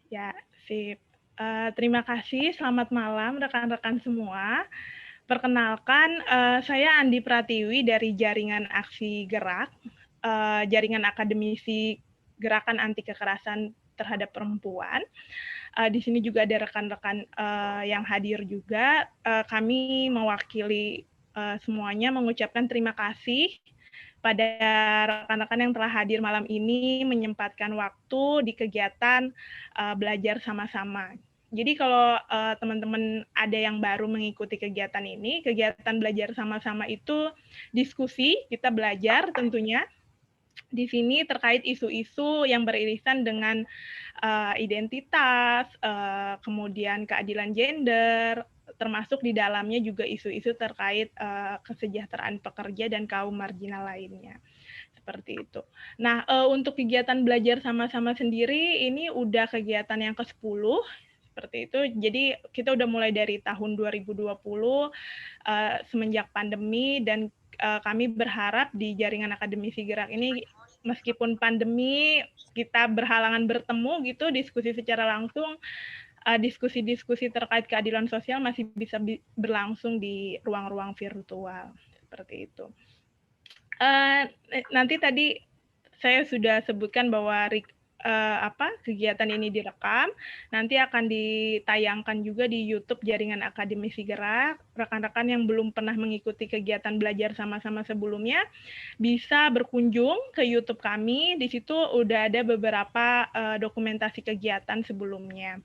Ya, sip. Terima kasih, selamat malam rekan-rekan semua. Perkenalkan, saya Andi Pratiwi dari Jaringan Aksi Gerak, Jaringan Akademisi Gerakan Anti Kekerasan Terhadap Perempuan. Di sini juga ada rekan-rekan yang hadir juga. Kami mewakili semuanya mengucapkan terima kasih pada rekan-rekan yang telah hadir malam ini menyempatkan waktu di kegiatan belajar sama-sama. Jadi kalau teman-teman ada yang baru mengikuti kegiatan ini, kegiatan belajar sama-sama itu diskusi, kita belajar tentunya di sini terkait isu-isu yang beririsan dengan identitas, kemudian keadilan gender, termasuk di dalamnya juga isu-isu terkait kesejahteraan pekerja dan kaum marginal lainnya. Seperti itu. Nah, untuk kegiatan belajar sama-sama sendiri ini udah kegiatan yang ke-10 seperti itu. Jadi kita udah mulai dari tahun 2020 semenjak pandemi dan kami berharap di Jaringan Akademisi Gerak ini meskipun pandemi kita berhalangan bertemu gitu, diskusi secara langsung, diskusi-diskusi terkait keadilan sosial masih bisa berlangsung di ruang-ruang virtual seperti itu. Nanti tadi saya sudah sebutkan bahwa kegiatan ini direkam, nanti akan ditayangkan juga di YouTube Jaringan Akademisi Gerak. Rekan-rekan yang belum pernah mengikuti kegiatan belajar sama-sama sebelumnya bisa berkunjung ke YouTube kami. Di situ udah ada beberapa dokumentasi kegiatan sebelumnya.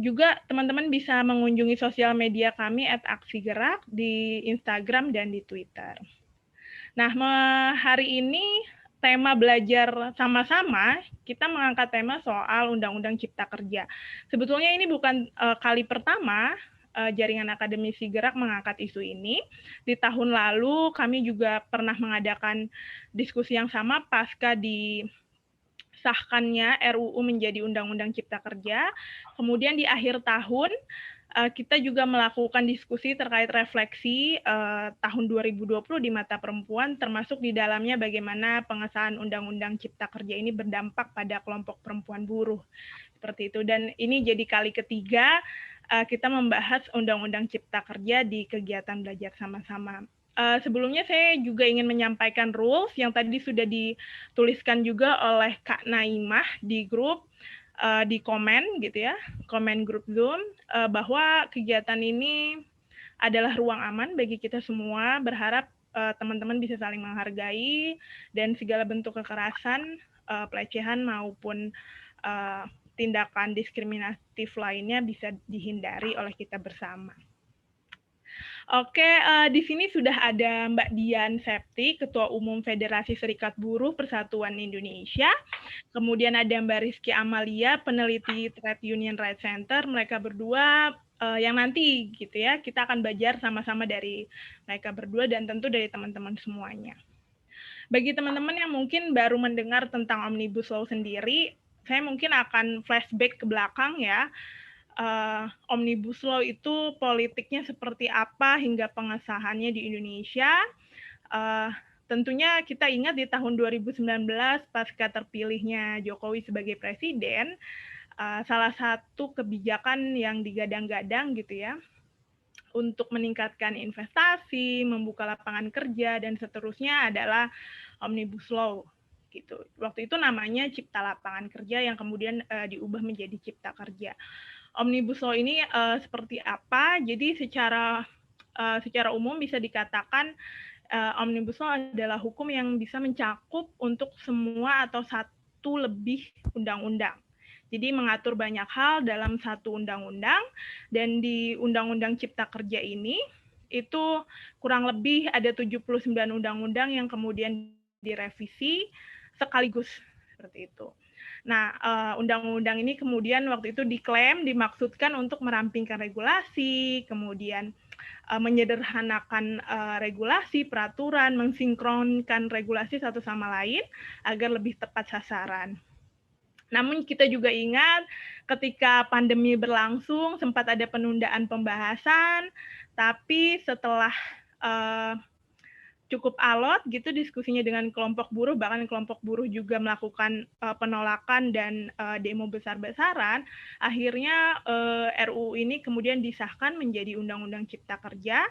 Juga teman-teman bisa mengunjungi sosial media kami @aksigerak di Instagram dan di Twitter. Nah, hari ini tema belajar sama-sama, kita mengangkat tema soal Undang-Undang Cipta Kerja. Sebetulnya ini bukan kali pertama Jaringan Akademisi Gerak mengangkat isu ini. Di tahun lalu kami juga pernah mengadakan diskusi yang sama pasca disahkannya RUU menjadi Undang-Undang Cipta Kerja. Kemudian di akhir tahun kita juga melakukan diskusi terkait refleksi tahun 2020 di mata perempuan, termasuk di dalamnya bagaimana pengesahan Undang-Undang Cipta Kerja ini berdampak pada kelompok perempuan buruh. Seperti itu. Dan ini jadi kali ketiga kita membahas Undang-Undang Cipta Kerja di kegiatan belajar sama-sama. Sebelumnya saya juga ingin menyampaikan rules yang tadi sudah dituliskan juga oleh Kak Naimah di grup, di komen gitu ya, komen grup Zoom, bahwa kegiatan ini adalah ruang aman bagi kita semua. Berharap teman-teman bisa saling menghargai dan segala bentuk kekerasan, pelecehan maupun tindakan diskriminatif lainnya bisa dihindari oleh kita bersama. Oke, di sini sudah ada Mbak Dian Septi, Ketua Umum Federasi Serikat Buruh Persatuan Indonesia. Kemudian ada Mbak Rizky Amalia, peneliti Trade Union Rights Center. Mereka berdua yang nanti gitu ya, kita akan belajar sama-sama dari mereka berdua dan tentu dari teman-teman semuanya. Bagi teman-teman yang mungkin baru mendengar tentang Omnibus Law sendiri, saya mungkin akan flashback ke belakang ya. Omnibus Law itu politiknya seperti apa hingga pengesahannya di Indonesia. Tentunya kita ingat di tahun 2019 pasca terpilihnya Jokowi sebagai presiden, salah satu kebijakan yang digadang-gadang gitu ya untuk meningkatkan investasi, membuka lapangan kerja dan seterusnya adalah Omnibus Law gitu. Waktu itu namanya Cipta Lapangan Kerja yang kemudian diubah menjadi Cipta Kerja. Omnibus Law ini seperti apa? Jadi secara umum bisa dikatakan Omnibus Law adalah hukum yang bisa mencakup untuk semua atau satu lebih undang-undang. Jadi mengatur banyak hal dalam satu undang-undang, dan di Undang-Undang Cipta Kerja ini itu kurang lebih ada 79 undang-undang yang kemudian direvisi sekaligus seperti itu. Nah, undang-undang ini kemudian waktu itu diklaim dimaksudkan untuk merampingkan regulasi, kemudian menyederhanakan regulasi, peraturan, mensinkronkan regulasi satu sama lain agar lebih tepat sasaran. Namun kita juga ingat ketika pandemi berlangsung sempat ada penundaan pembahasan, tapi setelah cukup alot gitu diskusinya dengan kelompok buruh, bahkan kelompok buruh juga melakukan penolakan dan demo besar-besaran. Akhirnya RUU ini kemudian disahkan menjadi Undang-Undang Cipta Kerja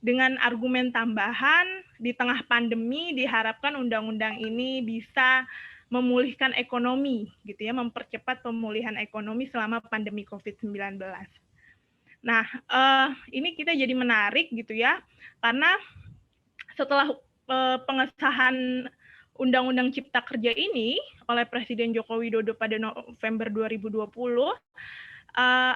dengan argumen tambahan di tengah pandemi diharapkan undang-undang ini bisa memulihkan ekonomi gitu ya, mempercepat pemulihan ekonomi selama pandemi COVID-19. Nah, ini kita jadi menarik gitu ya, karena setelah pengesahan Undang-Undang Cipta Kerja ini oleh Presiden Joko Widodo pada November 2020,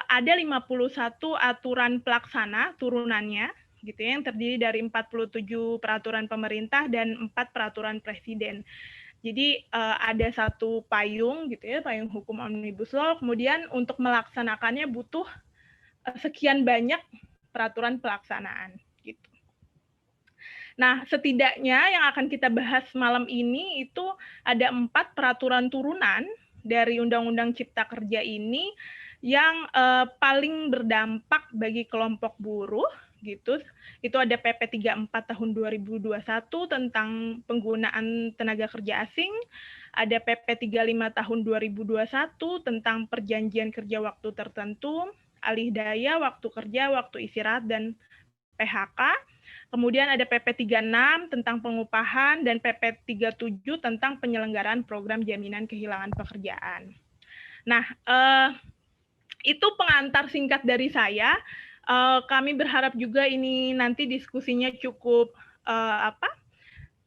ada 51 aturan pelaksana turunannya gitu ya, yang terdiri dari 47 peraturan pemerintah dan 4 peraturan presiden. Jadi ada satu payung gitu ya, payung hukum Omnibus Law, kemudian untuk melaksanakannya butuh sekian banyak peraturan pelaksanaan gitu. Nah, setidaknya yang akan kita bahas malam ini itu ada 4 peraturan turunan dari Undang-Undang Cipta Kerja ini yang paling berdampak bagi kelompok buruh gitu. Itu ada PP 34 tahun 2021 tentang penggunaan tenaga kerja asing, ada PP 35 tahun 2021 tentang perjanjian kerja waktu tertentu, alih daya, waktu kerja, waktu istirahat, dan PHK. Kemudian ada PP 36 tentang pengupahan dan PP 37 tentang penyelenggaraan program jaminan kehilangan pekerjaan. Nah, itu pengantar singkat dari saya. Kami berharap juga ini nanti diskusinya cukup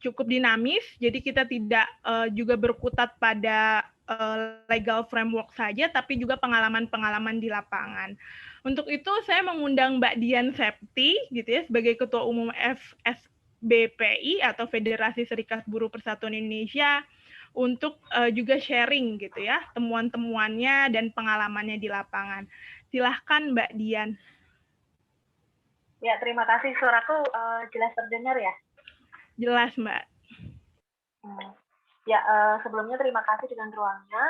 cukup dinamis, jadi kita tidak juga berkutat pada legal framework saja, tapi juga pengalaman-pengalaman di lapangan. Untuk itu saya mengundang Mbak Dian Septi gitu ya, sebagai Ketua Umum FSBPI atau Federasi Serikat Buruh Persatuan Indonesia, untuk juga sharing gitu ya, temuan-temuannya dan pengalamannya di lapangan. Silahkan Mbak Dian. Ya, terima kasih. Suaraku jelas terdengar ya? Jelas, Mbak. Ya, sebelumnya terima kasih dengan ruangnya.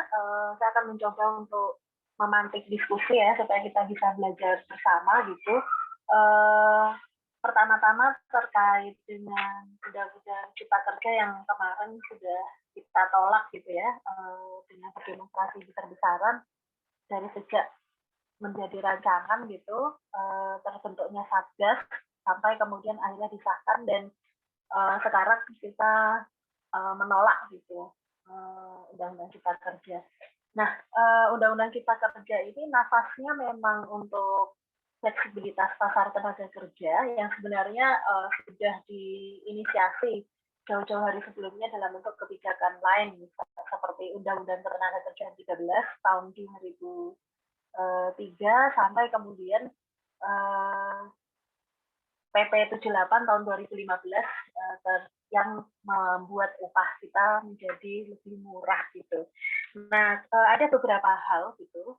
Saya akan mencoba untuk memantik diskusi ya, supaya kita bisa belajar bersama gitu. Pertama-tama terkait dengan Undang-Undang Cipta Kerja yang kemarin sudah kita tolak gitu ya, dengan berdemonstrasi besar-besaran dari sejak menjadi rancangan gitu, terbentuknya Satgas sampai kemudian akhirnya disahkan, dan sekarang kita menolak gitu Undang-Undang Cipta Kerja. Nah, Undang-Undang Cipta Kerja ini nafasnya memang untuk fleksibilitas pasar tenaga kerja yang sebenarnya sudah diinisiasi jauh-jauh hari sebelumnya dalam bentuk kebijakan lain, seperti Undang-Undang Ketenagakerjaan 13 tahun 2003 sampai kemudian PP 78 tahun 2015 yang membuat upah kita menjadi lebih murah gitu. Nah, ada beberapa hal gitu,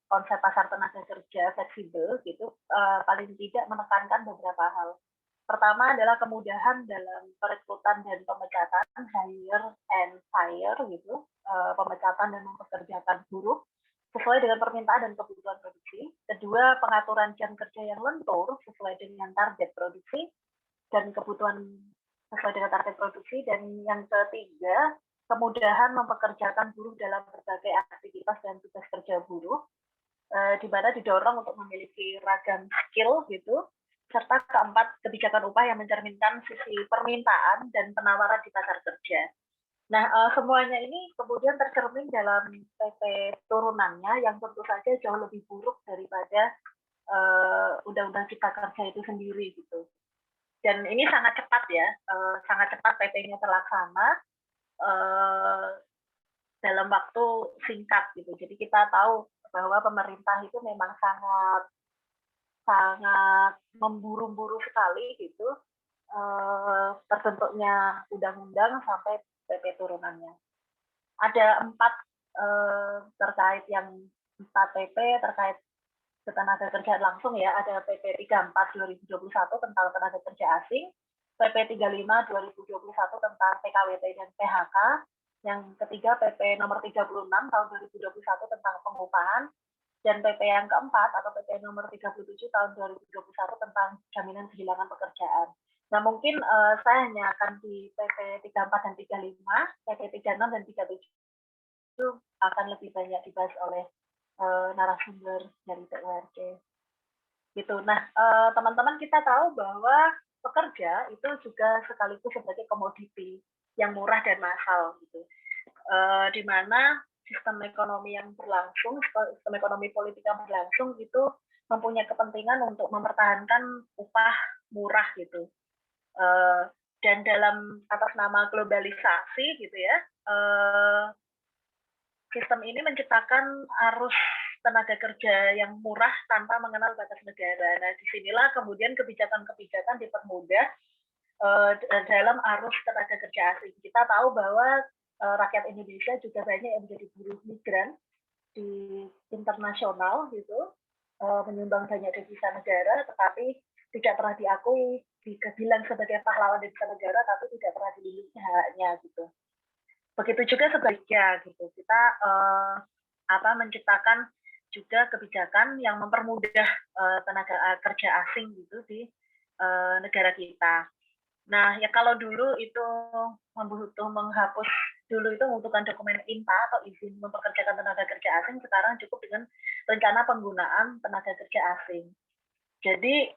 konsep pasar tenaga kerja fleksibel gitu, paling tidak menekankan beberapa hal. Pertama adalah kemudahan dalam perekrutan dan pemecatan, hire and fire gitu, pemecatan dan mempekerjakan buruh sesuai dengan permintaan dan kebutuhan produksi. Kedua, pengaturan jam kerja yang lentur sesuai dengan target produksi dan kebutuhan sesuai dengan target produksi. Dan yang ketiga, kemudahan mempekerjakan buruh dalam berbagai aktivitas dan tugas kerja buruh, di mana didorong untuk memiliki ragam skill gitu. Serta keempat, kebijakan upah yang mencerminkan sisi permintaan dan penawaran di pasar kerja. Nah, semuanya ini kemudian tercermin dalam PP turunannya yang tentu saja jauh lebih buruk daripada Undang-Undang Cipta Kerja itu sendiri gitu. Dan ini sangat cepat ya, sangat cepat PP-nya terlaksana dalam waktu singkat gitu. Jadi kita tahu bahwa pemerintah itu memang sangat memburu-buru sekali gitu terbentuknya undang-undang sampai PP turunannya. Ada 4 terkait yang 4 PP terkait ketenaga kerjaan langsung ya. Ada PP 34 2021 tentang tenaga kerja asing, PP 35 2021 tentang PKWT dan PHK, yang ketiga PP nomor 36 tahun 2021 tentang pengupahan, dan PP yang keempat atau PP nomor 37 tahun 2021 tentang jaminan kehilangan pekerjaan. Nah, mungkin saya hanya akan di PP 34 dan 35, PP 36 dan 37 itu akan lebih banyak dibahas oleh narasumber dari TURC. Gitu. Nah, teman-teman kita tahu bahwa pekerja itu juga sekaligus sebagai komoditi yang murah dan mahal gitu. Di mana sistem ekonomi yang berlangsung, sistem ekonomi politik yang berlangsung itu mempunyai kepentingan untuk mempertahankan upah murah gitu. Dan dalam atas nama globalisasi gitu ya, sistem ini menciptakan arus tenaga kerja yang murah tanpa mengenal batas negara. Nah, disinilah kemudian kebijakan-kebijakan dipermudah dalam arus tenaga kerja asing. Kita tahu bahwa rakyat Indonesia juga banyak yang menjadi buruh migran di internasional gitu, menyumbang banyak devisa negara, tetapi tidak pernah diakui, dibilang sebagai pahlawan devisa negara, tapi tidak pernah dilindungi haknya gitu. Begitu juga sebaliknya gitu. Kita menciptakan juga kebijakan yang mempermudah tenaga kerja asing gitu di negara kita. Nah, ya kalau dulu itu menghapus dulu itu membutuhkan dokumen INTA atau izin mempekerjakan tenaga kerja asing, sekarang cukup dengan rencana penggunaan tenaga kerja asing. Jadi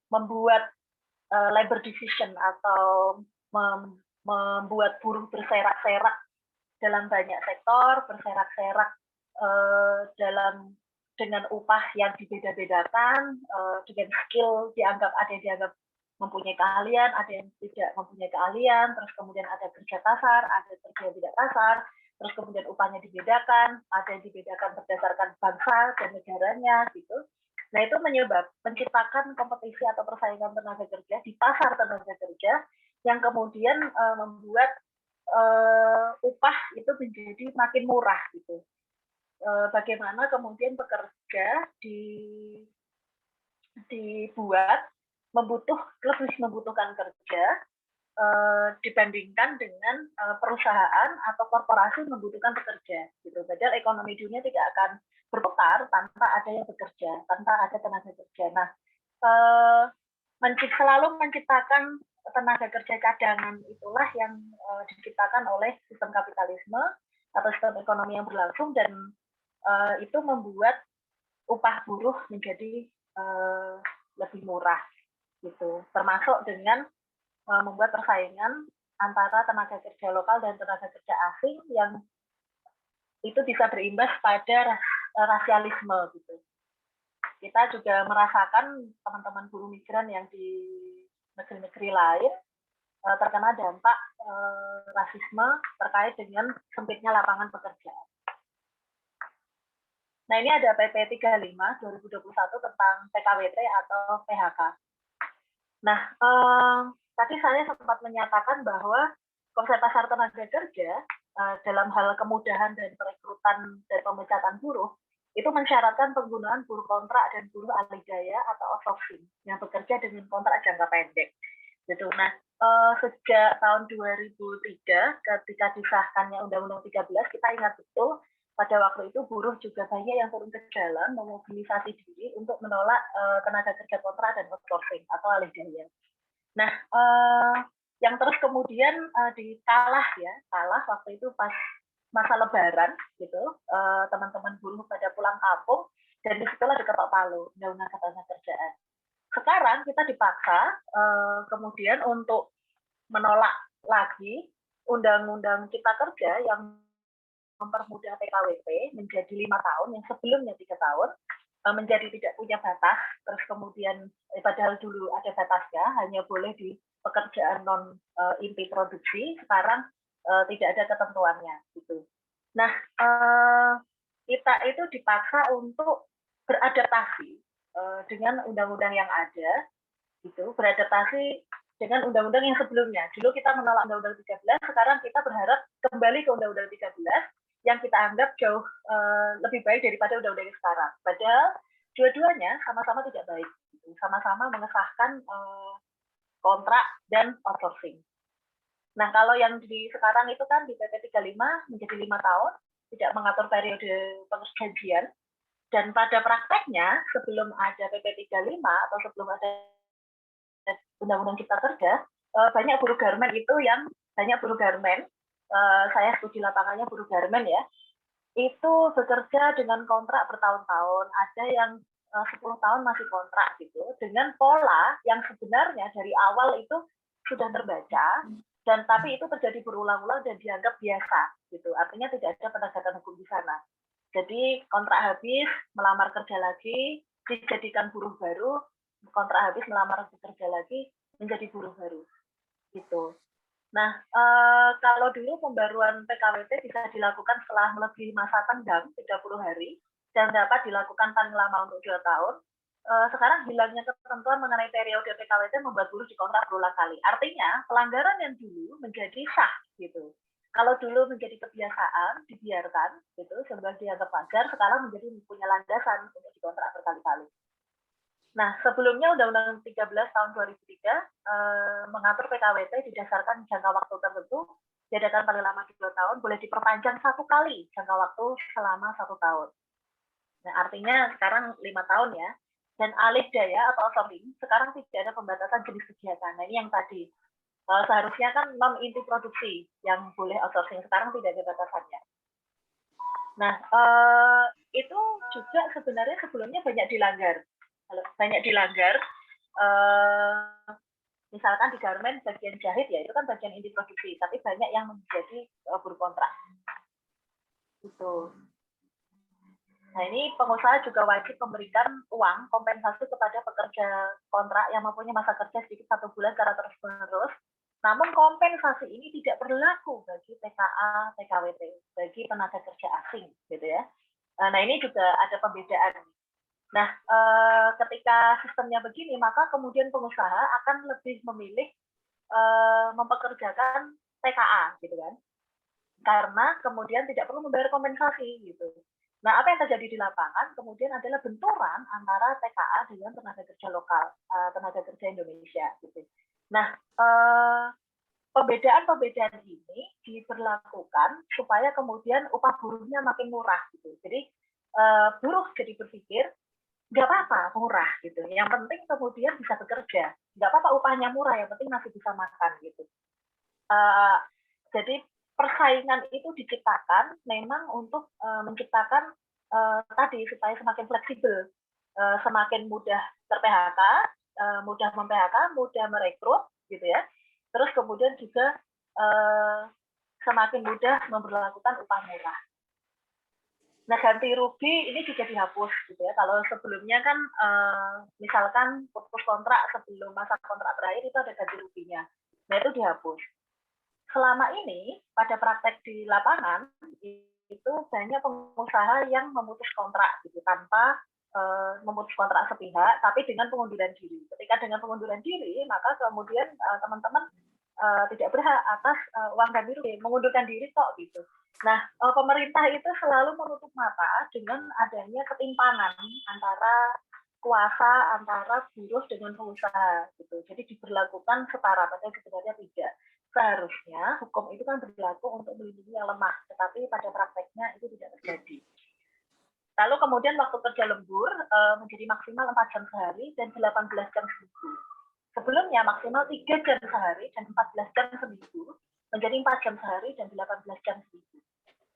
membuat labor decision atau membuat buruh berserak-serak dalam banyak sektor, berserak-serak dengan upah yang dibeda-bedakan, dengan skill ada yang dianggap mempunyai keahlian, ada yang tidak mempunyai keahlian, terus kemudian ada kerja kasar, ada kerja yang tidak kasar, terus kemudian upahnya dibedakan, ada yang dibedakan berdasarkan bangsa dan negaranya gitu. Nah, itu menciptakan kompetisi atau persaingan tenaga kerja di pasar tenaga kerja yang kemudian membuat upah itu menjadi makin murah gitu. Bagaimana kemudian pekerja dibuat lebih membutuhkan kerja dibandingkan dengan perusahaan atau korporasi membutuhkan pekerja gitu. Padahal ekonomi dunia tidak akan berputar tanpa ada yang bekerja, tanpa ada tenaga kerja. Nah, selalu menciptakan tenaga kerja cadangan itulah yang diciptakan oleh sistem kapitalisme atau sistem ekonomi yang berlangsung, dan itu membuat upah buruh menjadi lebih murah gitu, termasuk dengan membuat persaingan antara tenaga kerja lokal dan tenaga kerja asing yang itu bisa berimbas pada rasialisme gitu. Kita juga merasakan teman-teman buruh migran yang di negeri-negeri lain terkena dampak rasisme terkait dengan sempitnya lapangan pekerjaan. Nah, ini ada PP 35 2021 tentang PKWT atau PHK. Nah, tadi saya sempat menyatakan bahwa konsep pasar tenaga kerja dalam hal kemudahan dan perekrutan dan pemecatan buruh itu mensyaratkan penggunaan buruh kontrak dan buruh alih daya atau outsourcing yang bekerja dengan kontrak jangka pendek. Gitu. Nah, sejak tahun 2003 ketika disahkannya Undang-Undang 13, kita ingat betul pada waktu itu buruh juga banyak yang turun ke jalan memobilisasi diri untuk menolak tenaga kerja kontrak dan outsourcing atau alih daya. Nah, yang terus kemudian kalah waktu itu pas masa Lebaran gitu, teman-teman buruh pada pulang kampung dan disitulah diketok palu Undang-Undang Ketenagakerjaan. Sekarang kita dipaksa kemudian untuk menolak lagi Undang-Undang Cipta Kerja yang mempermudah PKWT menjadi 5 tahun yang sebelumnya 3 tahun, menjadi tidak punya batas, terus kemudian padahal dulu ada batasnya, hanya boleh di pekerjaan non inti produksi, sekarang tidak ada ketentuannya gitu. Nah, kita itu dipaksa untuk beradaptasi dengan undang-undang yang ada, gitu, beradaptasi dengan undang-undang yang sebelumnya. Dulu kita menolak Undang-Undang 13, sekarang kita berharap kembali ke Undang-Undang 13 yang kita anggap jauh lebih baik daripada undang-undang yang sekarang. Padahal dua-duanya sama-sama tidak baik, gitu. Sama-sama mengesahkan kontrak dan outsourcing. Nah, kalau yang di sekarang itu kan di PP 35 menjadi 5 tahun, tidak mengatur periode perjanjian, dan pada prakteknya sebelum ada PP 35 atau sebelum ada Undang-Undang Cipta Kerja, banyak buruh garmen itu yang saya studi lapangannya buruh garmen ya, itu bekerja dengan kontrak bertahun-tahun, ada yang 10 tahun masih kontrak gitu, dengan pola yang sebenarnya dari awal itu sudah terbaca, dan tapi itu terjadi berulang-ulang dan dianggap biasa gitu, artinya tidak ada penegakan hukum di sana. Jadi kontrak habis, melamar kerja lagi, dijadikan buruh baru, kontrak habis, melamar kerja lagi, menjadi buruh baru gitu. Nah, kalau dulu pembaruan PKWT bisa dilakukan setelah melebihi masa tenggang 30 hari dan dapat dilakukan paling lama untuk 2 tahun. Sekarang hilangnya ketentuan mengenai periode PKWT membuat buruh dikontrak berulang kali. Artinya, pelanggaran yang dulu menjadi sah gitu. Kalau dulu menjadi kebiasaan, dibiarkan gitu, sebab dianggap wajar, sekarang menjadi punya landasan untuk dikontrak berkali-kali. Nah, sebelumnya Undang-Undang 13 tahun 2003 mengatur PKWT didasarkan jangka waktu tertentu, jabatan paling lama 2 tahun, boleh diperpanjang 1 kali jangka waktu selama 1 tahun. Nah, artinya sekarang 5 tahun ya. Dan alih daya atau outsourcing, sekarang tidak ada pembatasan jenis kegiatan. Nah, ini yang tadi. Seharusnya kan non-inti produksi yang boleh outsourcing, sekarang tidak ada batasannya. Nah, itu juga sebenarnya sebelumnya banyak dilanggar. Misalkan di garmen bagian jahit ya, itu kan bagian inti produksi, tapi banyak yang menjadi buruh kontrak. Gitu. Nah, ini pengusaha juga wajib memberikan uang kompensasi kepada pekerja kontrak yang mempunyai masa kerja sedikit 1 bulan secara terus-menerus. Namun kompensasi ini tidak berlaku bagi TKA, TKWT, bagi tenaga kerja asing, gitu ya. Nah, ini juga ada pembedaan. Nah, ketika sistemnya begini, maka kemudian pengusaha akan lebih memilih mempekerjakan TKA, gitu kan? Karena kemudian tidak perlu membayar kompensasi, gitu. Nah, apa yang terjadi di lapangan kemudian adalah benturan antara TKA dengan tenaga kerja lokal, tenaga kerja Indonesia, gitu. Nah, pembedaan ini diberlakukan supaya kemudian upah buruhnya makin murah, gitu. Jadi buruh jadi berpikir nggak apa-apa murah gitu. Yang penting kemudian bisa bekerja. Nggak apa-apa upahnya murah, yang penting masih bisa makan gitu. Jadi persaingan itu diciptakan memang untuk menciptakan tadi supaya semakin fleksibel, semakin mudah ter-PHK, mudah mem-PHK, mudah merekrut gitu ya. Terus kemudian juga semakin mudah memperlakukan upah murah. Nah, ganti rugi ini juga dihapus gitu ya. Kalau sebelumnya kan misalkan putus kontrak sebelum masa kontrak berakhir itu ada ganti ruginya. Nah, itu dihapus. Selama ini pada praktek di lapangan itu banyak pengusaha yang memutus kontrak gitu tanpa memutus kontrak sepihak, tapi dengan pengunduran diri. Ketika dengan pengunduran diri, maka kemudian teman-teman tidak berhak atas uang ganti rugi, mengundurkan diri kok gitu. Nah, pemerintah itu selalu menutup mata dengan adanya ketimpangan antara kuasa antara buruh dengan pengusaha gitu. Jadi diberlakukan setara, padahal sebenarnya tidak. Seharusnya hukum itu kan berlaku untuk melindungi yang lemah, tetapi pada prakteknya itu tidak terjadi. Lalu kemudian waktu kerja lembur menjadi maksimal 4 jam sehari dan 18 jam seminggu. Sebelumnya maksimal 3 jam sehari dan 14 jam seminggu, menjadi 4 jam sehari dan 18 jam seminggu.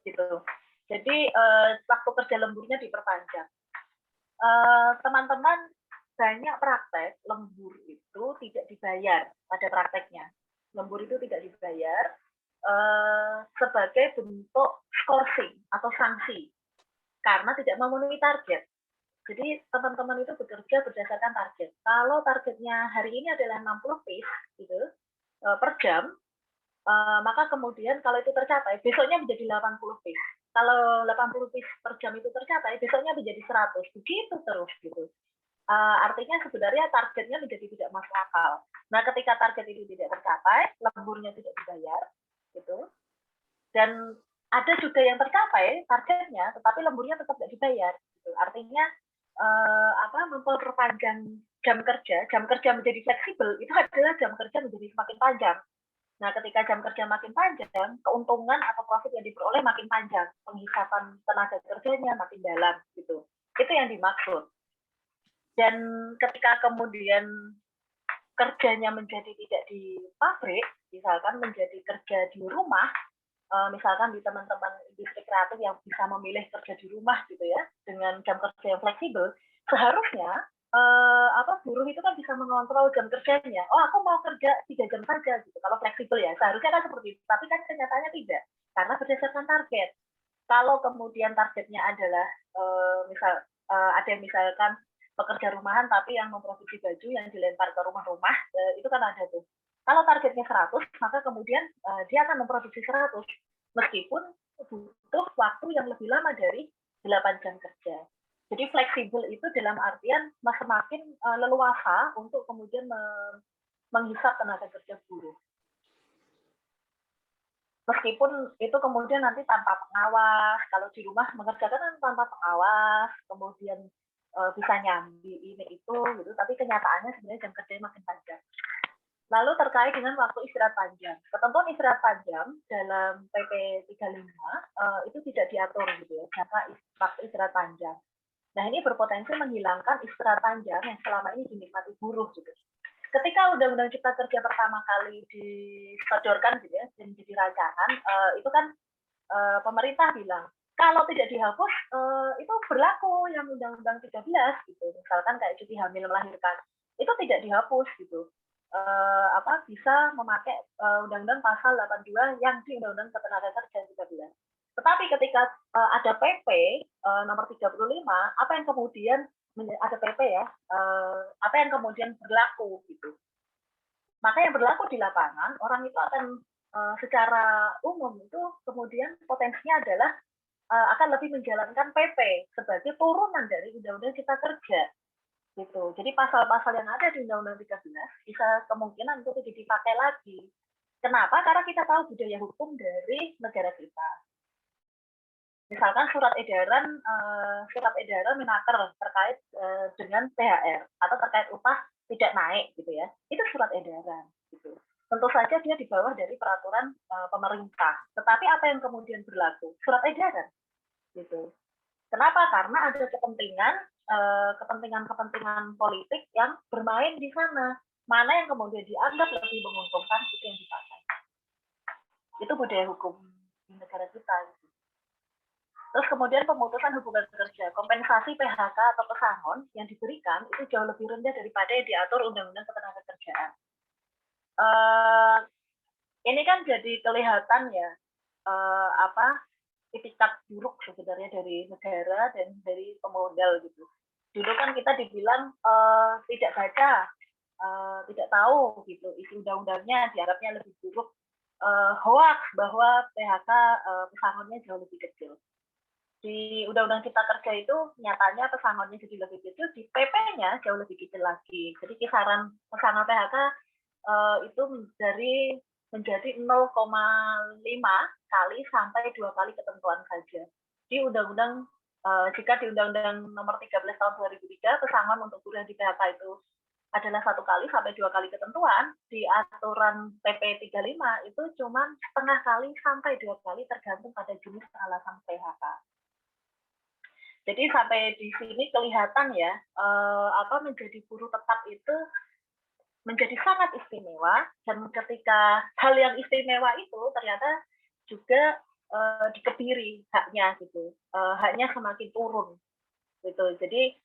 Gitu. Jadi waktu kerja lemburnya diperpanjang. Teman-teman, banyak praktek lembur itu tidak dibayar pada prakteknya. Lembur itu tidak dibayar sebagai bentuk skorsing atau sanksi karena tidak memenuhi target. Jadi teman-teman itu bekerja berdasarkan target. Kalau targetnya hari ini adalah 60 piece gitu per jam, maka kemudian kalau itu tercapai, besoknya menjadi 80 piece. Kalau 80 piece per jam itu tercapai, besoknya menjadi 100. Begitu terus gitu. Artinya sebenarnya targetnya menjadi tidak masuk akal. Nah, ketika target itu tidak tercapai, lemburnya tidak dibayar, gitu. Dan ada juga yang tercapai targetnya, tetapi lemburnya tetap tidak dibayar. Gitu. Artinya memperpanjang jam kerja menjadi fleksibel, itu adalah jam kerja menjadi semakin panjang. Nah, ketika jam kerja makin panjang, keuntungan atau profit yang diperoleh makin panjang, penghisapan tenaga kerjanya makin dalam, gitu. Itu yang dimaksud. Dan ketika kemudian kerjanya menjadi tidak di pabrik, misalkan menjadi kerja di rumah, misalkan di teman-teman industri kreatif yang bisa memilih kerja di rumah gitu ya, dengan jam kerja yang fleksibel, seharusnya buruh itu kan bisa mengontrol jam kerjanya. Oh, aku mau kerja 3 jam saja gitu. Kalau fleksibel ya, seharusnya kan seperti itu. Tapi kan kenyataannya tidak, karena berdasarkan target. Kalau kemudian targetnya adalah ada yang misalkan pekerja rumahan tapi yang memproduksi baju yang dilempar ke rumah-rumah, itu kan ada tuh. Kalau targetnya 100, maka kemudian dia akan memproduksi 100 meskipun butuh waktu yang lebih lama dari 8 jam kerja. Jadi fleksibel itu dalam artian semakin leluasa untuk kemudian menghisap tenaga kerja buruh. Meskipun itu kemudian nanti tanpa pengawas, kalau di rumah mengerjakan tanpa pengawas, kemudian bisa nyambi ini itu gitu, tapi kenyataannya sebenarnya jam kerjanya makin panjang. Lalu terkait dengan waktu istirahat panjang, ketentuan istirahat panjang dalam PP 35 itu tidak diatur gitu ya, jangka waktu istirahat panjang. Nah, ini berpotensi menghilangkan istirahat panjang yang selama ini dinikmati buruh gitu. Ketika Undang-Undang Cipta Kerja pertama kali disodorkan gitu ya, dan jadi rancangan, itu kan pemerintah bilang kalau tidak dihapus itu berlaku yang Undang-Undang 13 gitu. Misalkan kayak cuti hamil melahirkan, itu tidak dihapus gitu. Bisa memakai Undang-Undang pasal 82 yang di Undang-Undang Ketenagakerjaan 13. Tetapi ketika ada PP nomor 35, apa yang kemudian ada PP ya, apa yang kemudian berlaku gitu. Maka yang berlaku di lapangan, orang itu akan secara umum itu kemudian potensinya adalah akan lebih menjalankan PP sebagai turunan dari Undang-Undang Cipta Kerja. Gitu. Jadi pasal-pasal yang ada di Undang-Undang 13 bisa kemungkinan untuk tidak dipakai lagi. Kenapa? Karena kita tahu budaya hukum dari negara kita. Misalkan surat edaran Menaker terkait dengan THR atau terkait upah tidak naik gitu ya, itu surat edaran gitu. Tentu saja dia di bawah dari peraturan pemerintah. Tetapi apa yang kemudian berlaku? Surat edaran gitu. Kenapa? Karena ada kepentingan politik yang bermain di sana. Mana yang kemudian dianggap lebih menguntungkan itu yang dipakai. Itu budaya hukum di negara kita. Gitu. Terus kemudian pemutusan hubungan kerja, kompensasi PHK atau pesangon yang diberikan itu jauh lebih rendah daripada yang diatur Undang-Undang Ketenagakerjaan. Ini kan jadi kelihatan ya itikat buruk sebenarnya dari negara dan dari pemodal gitu. Dulu kan kita dibilang tidak baca, tidak tahu gitu isi undang-undangnya, dianggapnya lebih buruk, hoax bahwa PHK pesangonnya jauh lebih kecil. Di Undang-Undang Cipta Kerja itu nyatanya pesangonnya jadi lebih kecil, di PP-nya jauh lebih kecil lagi. Jadi kisaran pesangon PHK itu menjadi 0,5 kali sampai 2 kali ketentuan saja. Di Undang-Undang jika di Undang-Undang Nomor 13 Tahun 2003 pesangon untuk buruh di PHK itu adalah 1 kali sampai 2 kali ketentuan, di aturan PP 35 itu cuma setengah kali sampai 2 kali tergantung pada jenis alasan PHK. Jadi sampai di sini kelihatan ya menjadi buruh tetap itu menjadi sangat istimewa, dan ketika hal yang istimewa itu ternyata juga dikebiri haknya gitu, haknya semakin turun gitu. Jadi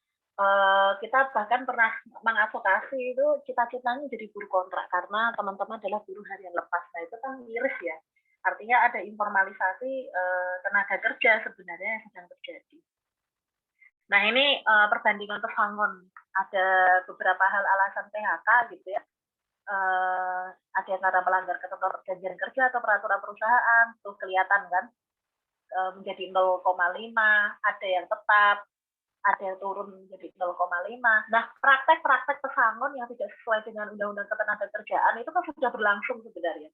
kita bahkan pernah mengadvokasi itu cita-citanya jadi buruh kontrak karena teman-teman adalah buruh harian lepas. Nah itu kan miris ya, artinya ada informalisasi tenaga kerja sebenarnya yang sedang terjadi. Nah ini perbandingan pesangon, ada beberapa hal alasan PHK gitu ya, ada yang karena melanggar ketentuan perjanjian kerja atau peraturan perusahaan, tuh kelihatan kan, menjadi 0,5, ada yang tetap, ada yang turun menjadi 0,5. Nah praktek-praktek pesangon yang tidak sesuai dengan Undang-Undang Ketenagakerjaan itu kan sudah berlangsung sebenarnya.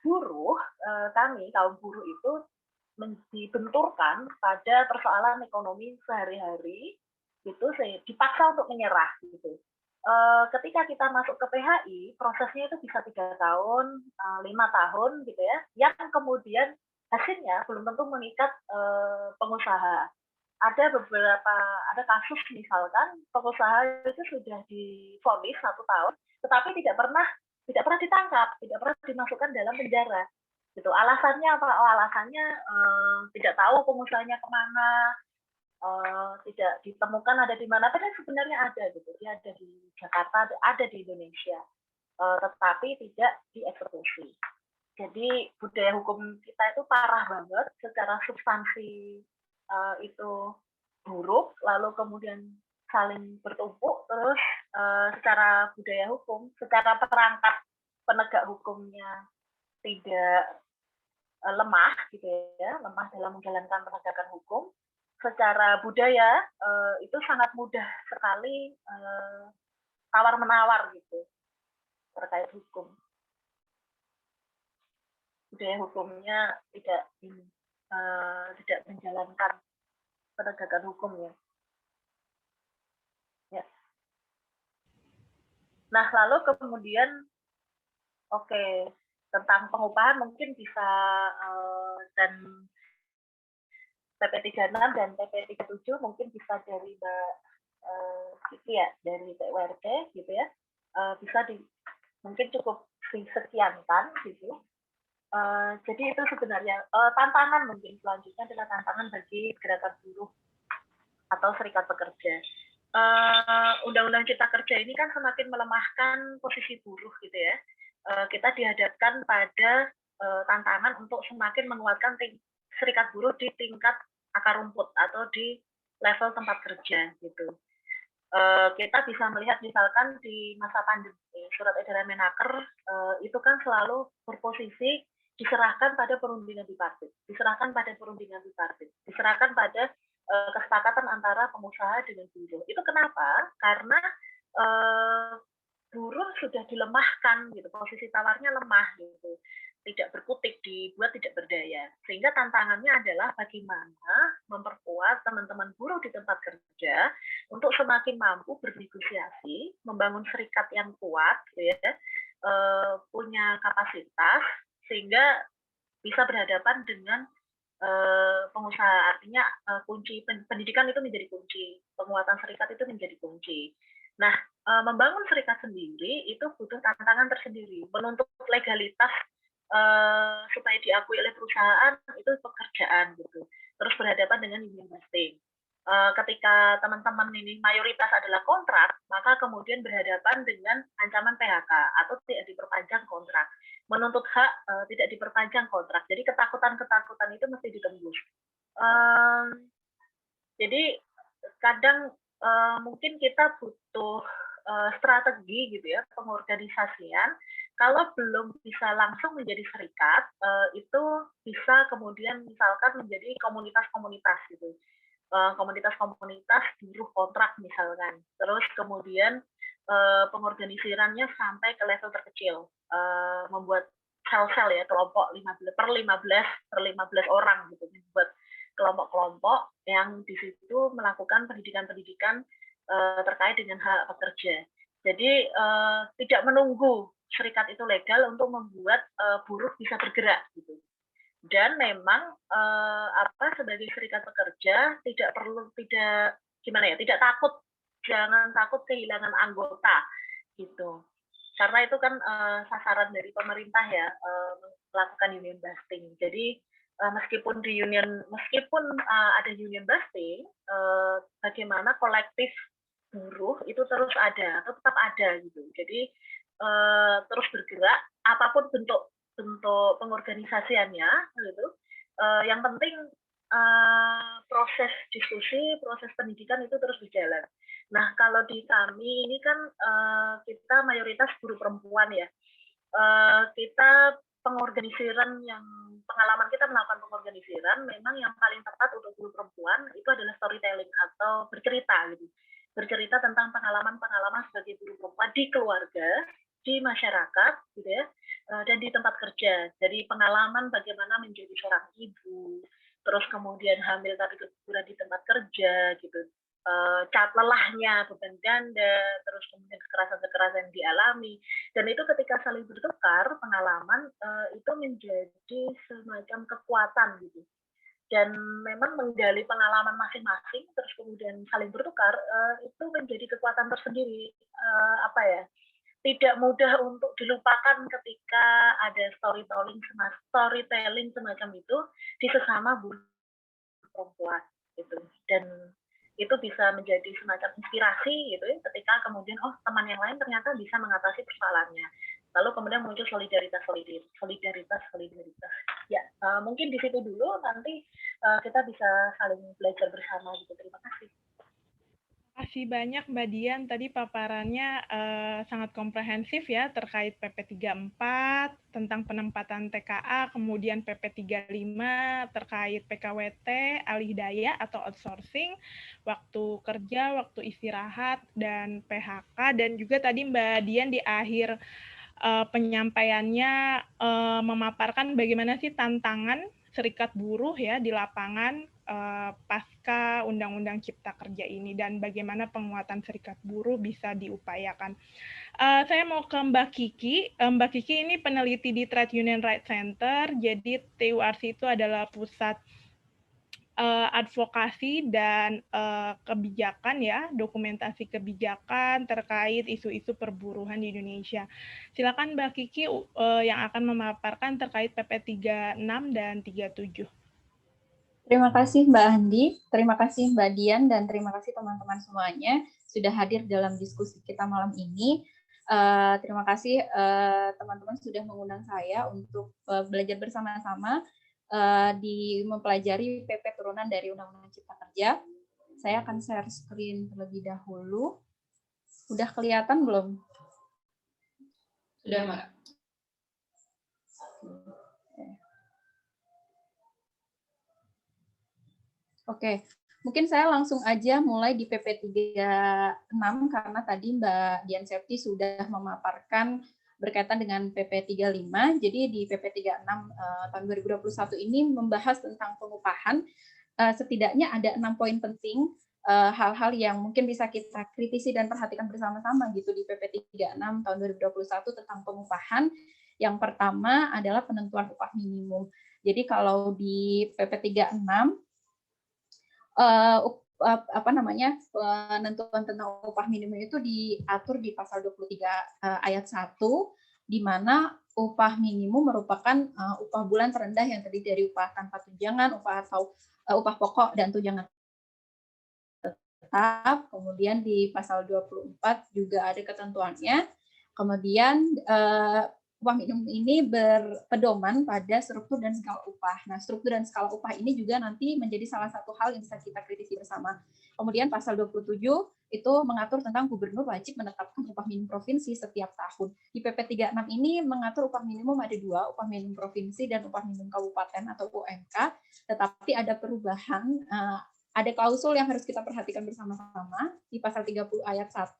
Buruh, kami kaum buruh itu dibenturkan pada persoalan ekonomi sehari-hari, itu dipaksa untuk menyerah gitu. Ketika kita masuk ke PHI, prosesnya itu bisa 3 tahun, 5 tahun gitu ya, yang kemudian hasilnya belum tentu mengikat pengusaha. ada kasus misalkan pengusaha itu sudah divonis 1 tahun, tetapi tidak pernah ditangkap, tidak pernah dimasukkan dalam penjara. Gitu. Alasannya apa? Oh, alasannya tidak tahu pengusahanya kemana, tidak ditemukan ada di mana. Padahal sebenarnya ada gitu. Dia ada di Jakarta, ada di Indonesia, tetapi tidak dieksekusi. Jadi budaya hukum kita itu parah banget, secara substansi itu buruk, lalu kemudian saling bertumpuk, terus secara budaya hukum, secara perangkat penegak hukumnya tidak lemah gitu ya, lemah dalam menjalankan penegakan hukum. Secara budaya itu sangat mudah sekali tawar menawar gitu terkait hukum. Budaya hukumnya tidak menjalankan penegakan hukum ya. Ya. Nah lalu kemudian tentang pengupahan mungkin bisa dan PP 36 dan PP 37 mungkin bisa dari Mbak Kiki ya, dari PURT gitu ya, bisa mungkin cukup disekiankan gitu. Jadi itu sebenarnya tantangan, mungkin selanjutnya adalah tantangan bagi gerakan buruh atau serikat pekerja. Undang-undang Cipta Kerja ini kan semakin melemahkan posisi buruh gitu ya. Kita dihadapkan pada tantangan untuk semakin menguatkan serikat buruh di tingkat akar rumput atau di level tempat kerja gitu. Kita bisa melihat misalkan di masa pandemi, surat edaran Menaker itu kan selalu berposisi diserahkan pada perundingan bipartit, diserahkan pada kesepakatan antara pengusaha dengan buruh. Itu kenapa? Karena buruh sudah dilemahkan gitu, posisi tawarnya lemah gitu, tidak berkutik, dibuat tidak berdaya. Sehingga tantangannya adalah bagaimana memperkuat teman-teman buruh di tempat kerja untuk semakin mampu bernegosiasi, membangun serikat yang kuat, gitu ya, punya kapasitas, sehingga bisa berhadapan dengan pengusaha. Artinya kunci pendidikan itu menjadi kunci, penguatan serikat itu menjadi kunci. Nah, membangun serikat sendiri itu butuh tantangan tersendiri, menuntut legalitas supaya diakui oleh perusahaan itu pekerjaan gitu. Terus berhadapan dengan union busting. Ketika teman-teman ini mayoritas adalah kontrak, maka kemudian berhadapan dengan ancaman PHK atau tidak diperpanjang kontrak, menuntut hak tidak diperpanjang kontrak. Jadi ketakutan-ketakutan itu mesti ditembus. Jadi kadang mungkin kita butuh strategi gitu ya, pengorganisasian. Kalau belum bisa langsung menjadi serikat, itu bisa kemudian misalkan menjadi komunitas-komunitas gitu. Komunitas-komunitas buruh kontrak misalkan. Terus kemudian pengorganisirannya sampai ke level terkecil, membuat sel-sel ya, kelompok 15 per 15 orang gitu, membuat kelompok-kelompok yang di situ melakukan pendidikan-pendidikan terkait dengan hak pekerja. Jadi tidak menunggu serikat itu legal untuk membuat buruh bisa bergerak gitu. Dan memang sebagai serikat pekerja tidak takut, jangan takut kehilangan anggota gitu. Karena itu kan sasaran dari pemerintah ya, melakukan union busting. Jadi meskipun ada union busting, bagaimana kolektif buruh itu terus ada atau tetap ada gitu. Jadi terus bergerak apapun bentuk pengorganisasiannya gitu. Yang penting proses diskusi, proses pendidikan itu terus berjalan. Nah, kalau di kami ini kan kita mayoritas buruh perempuan ya. Kita pengalaman kita melakukan pengorganisiran, memang yang paling tepat untuk buruh perempuan itu adalah storytelling atau bercerita gitu. Bercerita tentang pengalaman-pengalaman sebagai buruh perempuan di keluarga, di masyarakat gitu ya, dan di tempat kerja. Jadi pengalaman bagaimana menjadi seorang ibu, terus kemudian hamil tapi keguguran di tempat kerja gitu, lelahnya, beban ganda, terus kemudian kekerasan-kekerasan yang dialami. Dan itu ketika saling bertukar pengalaman, itu menjadi semacam kekuatan gitu. dan memang menggali pengalaman masing-masing terus kemudian saling bertukar itu menjadi kekuatan tersendiri. Apa ya, tidak mudah untuk dilupakan ketika ada storytelling semacam itu di sesama buruh perempuan gitu, dan itu bisa menjadi semacam inspirasi gitu ya, ketika kemudian teman yang lain ternyata bisa mengatasi persoalannya, lalu kemudian muncul solidaritas ya. Mungkin di situ dulu, nanti kita bisa saling belajar bersama gitu. Terima kasih. Terima kasih banyak Mbak Dian, tadi paparannya sangat komprehensif ya terkait PP 34 tentang penempatan TKA, kemudian PP 35 terkait PKWT, alih daya atau outsourcing, waktu kerja, waktu istirahat, dan PHK, dan juga tadi Mbak Dian di akhir penyampaiannya memaparkan bagaimana sih tantangan serikat buruh ya di lapangan pasca Undang-Undang Cipta Kerja ini dan bagaimana penguatan serikat buruh bisa diupayakan. Saya mau ke Mbak Kiki. Mbak Kiki ini peneliti di Trade Union Rights Center. Jadi TURC itu adalah pusat advokasi dan kebijakan ya, dokumentasi kebijakan terkait isu-isu perburuhan di Indonesia. Silakan Mbak Kiki yang akan memaparkan terkait PP 36 dan 37. Terima kasih Mbak Andi, terima kasih Mbak Dian, dan terima kasih teman-teman semuanya sudah hadir dalam diskusi kita malam ini. Terima kasih teman-teman sudah mengundang saya untuk belajar bersama-sama di mempelajari PP turunan dari Undang-Undang Cipta Kerja. Saya akan share screen terlebih dahulu. Udah kelihatan belum? Sudah, Mbak. Oke, mungkin saya langsung aja mulai di PP 36 karena tadi Mbak Dian Septi sudah memaparkan berkaitan dengan PP 35. Jadi di PP 36 tahun 2021 ini membahas tentang pengupahan. Setidaknya ada 6 poin penting, hal-hal yang mungkin bisa kita kritisi dan perhatikan bersama-sama gitu di PP 36 tahun 2021 tentang pengupahan. Yang pertama adalah penentuan upah minimum. Jadi kalau di PP 36 penentuan tentang upah minimum itu diatur di pasal 23 ayat 1, di mana upah minimum merupakan upah bulan terendah yang terdiri dari upah tanpa tunjangan, upah pokok dan tunjangan tetap. Kemudian di pasal 24 juga ada ketentuannya. Kemudian upah minimum ini berpedoman pada struktur dan skala upah. Nah, struktur dan skala upah ini juga nanti menjadi salah satu hal yang bisa kita kritisi bersama. Kemudian pasal 27 itu mengatur tentang gubernur wajib menetapkan upah minimum provinsi setiap tahun. Di PP 36 ini mengatur upah minimum ada 2, upah minimum provinsi dan upah minimum kabupaten atau UMK, tetapi ada perubahan, ada klausul yang harus kita perhatikan bersama-sama. Di pasal 30 ayat 1,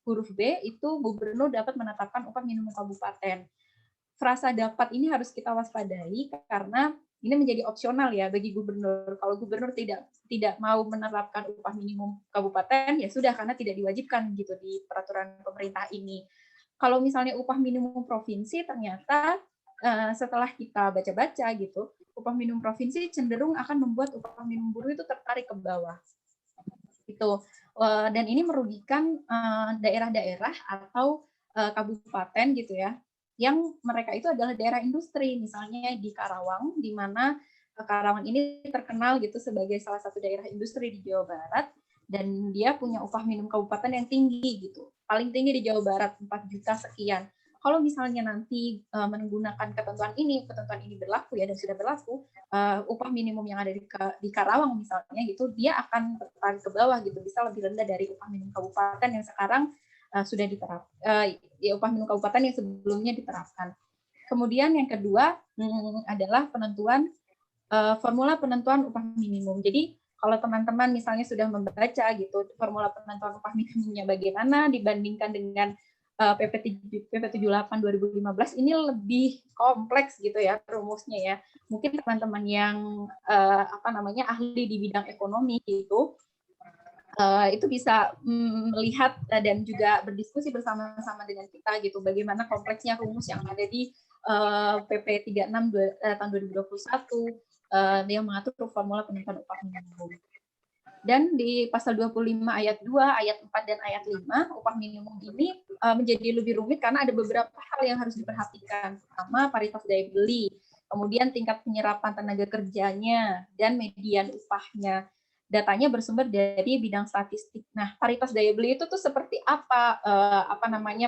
huruf B itu gubernur dapat menetapkan upah minimum kabupaten. Frasa dapat ini harus kita waspadai karena ini menjadi opsional ya bagi gubernur. Kalau gubernur tidak mau menerapkan upah minimum kabupaten, ya sudah, karena tidak diwajibkan gitu di peraturan pemerintah ini. Kalau misalnya upah minimum provinsi, ternyata setelah kita baca-baca gitu, upah minimum provinsi cenderung akan membuat upah minimum buruh itu tertarik ke bawah. Gitu. Dan ini merugikan daerah-daerah atau kabupaten gitu ya, yang mereka itu adalah daerah industri, misalnya di Karawang, di mana Karawang ini terkenal gitu sebagai salah satu daerah industri di Jawa Barat, dan dia punya upah minimum kabupaten yang tinggi gitu, paling tinggi di Jawa Barat, 4 juta sekian. Kalau misalnya nanti menggunakan ketentuan ini berlaku ya, dan sudah berlaku, upah minimum yang ada di Karawang misalnya gitu, dia akan tertarik ke bawah gitu, bisa lebih rendah dari upah minimum kabupaten yang sekarang sudah diterapkan, upah minimum kabupaten yang sebelumnya diterapkan. Kemudian yang kedua adalah penentuan formula penentuan upah minimum. Jadi kalau teman-teman misalnya sudah membaca gitu formula penentuan upah minimumnya bagaimana dibandingkan dengan PP 78 2015, ini lebih kompleks gitu ya rumusnya ya. Mungkin teman-teman yang ahli di bidang ekonomi gitu itu bisa melihat dan juga berdiskusi bersama-sama dengan kita gitu bagaimana kompleksnya rumus yang ada di PP 36 tahun 2021, yang mengatur formula penentuan upah minimum. Dan di pasal 25 ayat 2, ayat 4, dan ayat 5, upah minimum ini menjadi lebih rumit karena ada beberapa hal yang harus diperhatikan. Pertama, paritas daya beli, kemudian tingkat penyerapan tenaga kerjanya, dan median upahnya. Datanya bersumber dari bidang statistik. Nah, paritas daya beli itu tuh seperti apa,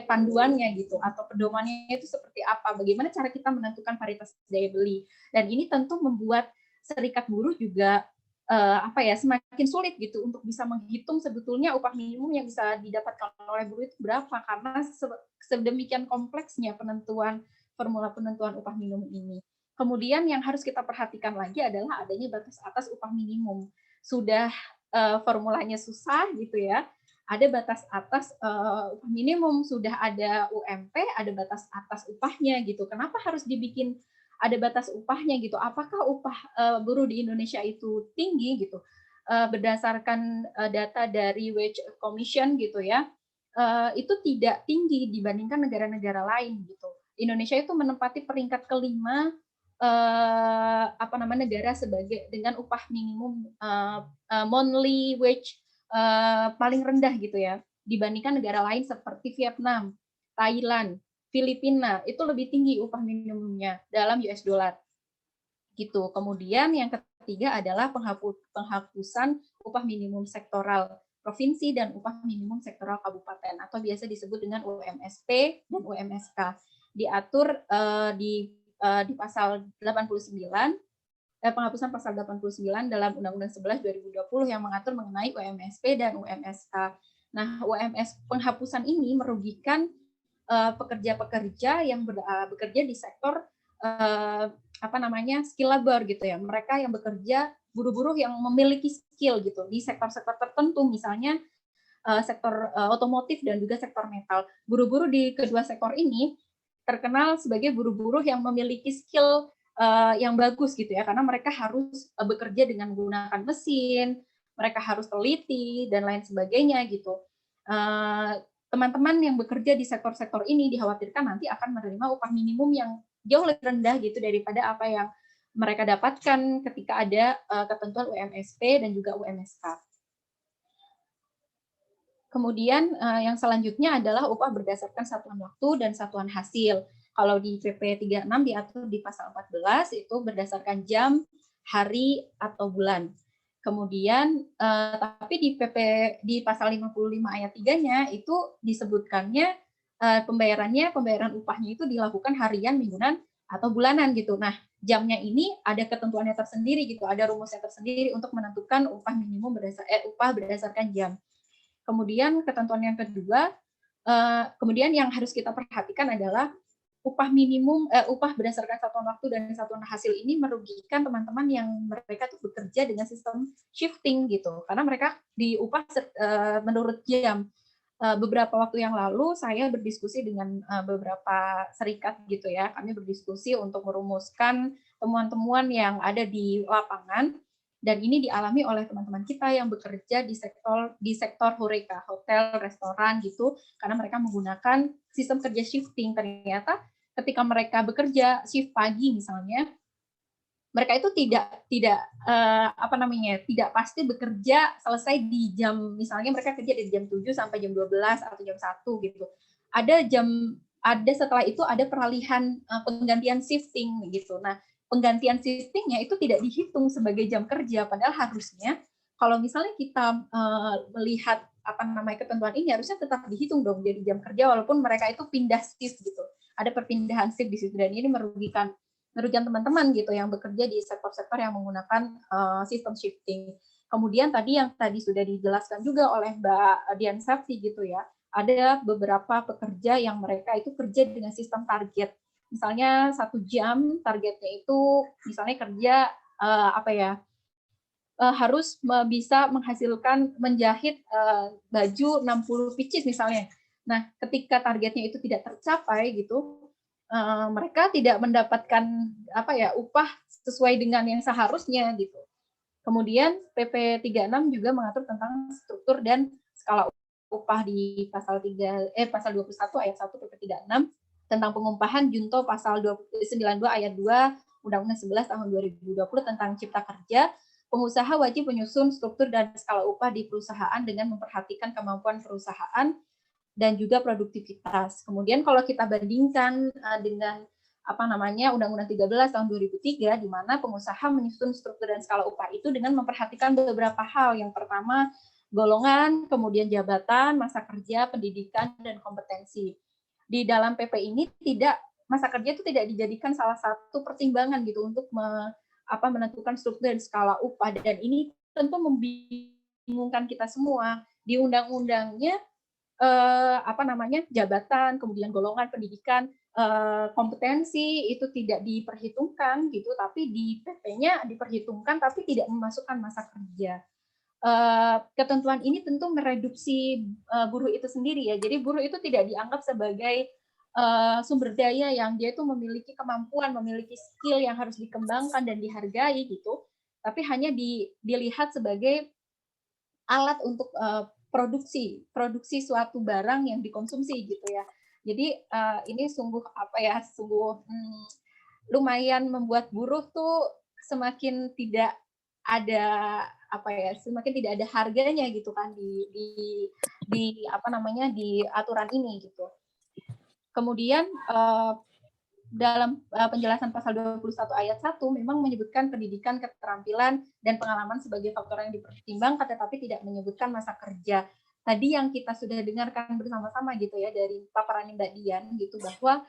panduannya gitu, atau pedomannya itu seperti apa, bagaimana cara kita menentukan paritas daya beli. Dan ini tentu membuat serikat buruh juga semakin sulit gitu untuk bisa menghitung sebetulnya upah minimum yang bisa didapatkan oleh buruh itu berapa, karena sedemikian kompleksnya formula penentuan upah minimum ini. Kemudian yang harus kita perhatikan lagi adalah adanya batas atas upah minimum. Sudah formulanya susah gitu ya, ada batas atas upah minimum, sudah ada UMP, ada batas atas upahnya gitu. Kenapa harus dibikin ada batas upahnya gitu? Apakah upah buruh di Indonesia itu tinggi gitu? Berdasarkan data dari Wage Commission gitu ya, itu tidak tinggi dibandingkan negara-negara lain gitu. Indonesia itu menempati peringkat kelima negara sebagai dengan upah minimum monthly wage paling rendah gitu ya, dibandingkan negara lain seperti Vietnam, Thailand, Filipina, itu lebih tinggi upah minimumnya dalam US dollar. Gitu. Kemudian yang ketiga adalah penghapusan upah minimum sektoral provinsi dan upah minimum sektoral kabupaten, atau biasa disebut dengan UMSP dan UMSK. Diatur di pasal 89, penghapusan pasal 89 dalam Undang-Undang 11 2020 yang mengatur mengenai UMSP dan UMSK. Nah, penghapusan ini merugikan pekerja-pekerja yang bekerja di sektor skill labor gitu ya. Mereka yang bekerja, buruh-buruh yang memiliki skill gitu di sektor-sektor tertentu, misalnya sektor otomotif dan juga sektor metal. Buruh-buruh di kedua sektor ini terkenal sebagai buruh-buruh yang memiliki skill yang bagus gitu ya, karena mereka harus bekerja dengan menggunakan mesin, mereka harus teliti dan lain sebagainya gitu. Teman-teman yang bekerja di sektor-sektor ini dikhawatirkan nanti akan menerima upah minimum yang jauh lebih rendah gitu daripada apa yang mereka dapatkan ketika ada ketentuan UMSP dan juga UMSK. Kemudian yang selanjutnya adalah upah berdasarkan satuan waktu dan satuan hasil. Kalau di PP 36 diatur di pasal 14 itu berdasarkan jam, hari, atau bulan. Kemudian tapi di pasal 55 ayat 3-nya itu disebutkannya pembayaran upahnya itu dilakukan harian, mingguan, atau bulanan gitu. Nah, jamnya ini ada ketentuannya tersendiri gitu, ada rumusnya tersendiri untuk menentukan upah minimum upah berdasarkan jam. Kemudian ketentuan yang kedua, kemudian yang harus kita perhatikan adalah upah minimum, upah berdasarkan satuan waktu dan satuan hasil ini merugikan teman-teman yang mereka tuh bekerja dengan sistem shifting gitu, karena mereka diupah menurut jam. Beberapa waktu yang lalu saya berdiskusi dengan beberapa serikat gitu ya, kami berdiskusi untuk merumuskan temuan-temuan yang ada di lapangan, dan ini dialami oleh teman-teman kita yang bekerja di sektor horeca, hotel, restoran gitu, karena mereka menggunakan sistem kerja shifting. Ternyata ketika mereka bekerja shift pagi misalnya, mereka itu tidak pasti bekerja selesai di jam, misalnya mereka kerja di jam 7 sampai jam 12 atau jam 1 gitu. Ada setelah itu ada peralihan penggantian shifting gitu. Nah, penggantian shiftingnya itu tidak dihitung sebagai jam kerja, padahal harusnya kalau misalnya kita melihat ketentuan ini harusnya tetap dihitung dong jadi jam kerja walaupun mereka itu pindah shift gitu. Ada perpindahan shift di situ, dan ini merugikan teman-teman gitu yang bekerja di sektor-sektor yang menggunakan sistem shifting. Kemudian tadi sudah dijelaskan juga oleh Mbak Dian Sapti gitu ya, ada beberapa pekerja yang mereka itu kerja dengan sistem target. Misalnya 1 jam targetnya itu misalnya kerja harus bisa menghasilkan menjahit baju 60 pieces misalnya. Nah, ketika targetnya itu tidak tercapai gitu, mereka tidak mendapatkan upah sesuai dengan yang seharusnya gitu. Kemudian PP 36 juga mengatur tentang struktur dan skala upah di pasal 21 ayat 1 PP 36 tentang pengupahan junto pasal 92 ayat 2 Undang-Undang 11 tahun 2020 tentang Cipta Kerja, pengusaha wajib menyusun struktur dan skala upah di perusahaan dengan memperhatikan kemampuan perusahaan dan juga produktivitas. Kemudian kalau kita bandingkan dengan Undang-Undang 13 tahun 2003, di mana pengusaha menyusun struktur dan skala upah itu dengan memperhatikan beberapa hal. Yang pertama, golongan, kemudian jabatan, masa kerja, pendidikan, dan kompetensi. Di dalam PP ini masa kerja itu tidak dijadikan salah satu pertimbangan gitu untuk menentukan struktur dan skala upah, dan ini tentu membingungkan kita semua. Di undang-undangnya jabatan, kemudian golongan, pendidikan, kompetensi itu tidak diperhitungkan gitu, tapi di PP-nya diperhitungkan tapi tidak memasukkan masa kerja. Ketentuan ini tentu mereduksi buruh itu sendiri ya. Jadi buruh itu tidak dianggap sebagai sumber daya yang dia itu memiliki kemampuan, memiliki skill yang harus dikembangkan dan dihargai gitu, tapi hanya dilihat sebagai alat untuk produksi suatu barang yang dikonsumsi gitu ya. Jadi ini sungguh lumayan membuat buruh tuh semakin tidak ada harganya gitu kan di aturan ini gitu. Kemudian dalam penjelasan pasal 21 ayat 1 memang menyebutkan pendidikan, keterampilan, dan pengalaman sebagai faktor yang dipertimbangkan, tetapi tidak menyebutkan masa kerja. Tadi yang kita sudah dengarkan bersama-sama gitu ya dari paparan Mbak Dian gitu, bahwa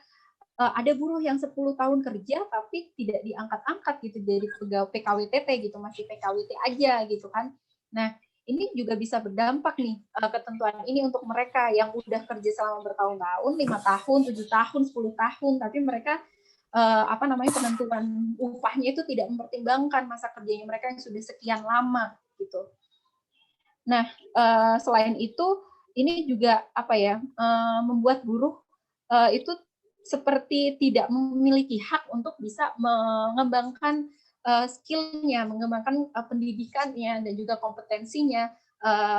ada buruh yang 10 tahun kerja tapi tidak diangkat-angkat gitu jadi pegawai PKWTT gitu, masih PKWT aja gitu kan. Nah, ini juga bisa berdampak nih ketentuan ini untuk mereka yang udah kerja selama bertahun-tahun, 5 tahun, 7 tahun, 10 tahun, tapi mereka penentuan upahnya itu tidak mempertimbangkan masa kerjanya mereka yang sudah sekian lama gitu. Nah, selain itu ini juga membuat buruh itu seperti tidak memiliki hak untuk bisa mengembangkan skill-nya, mengembangkan pendidikannya dan juga kompetensinya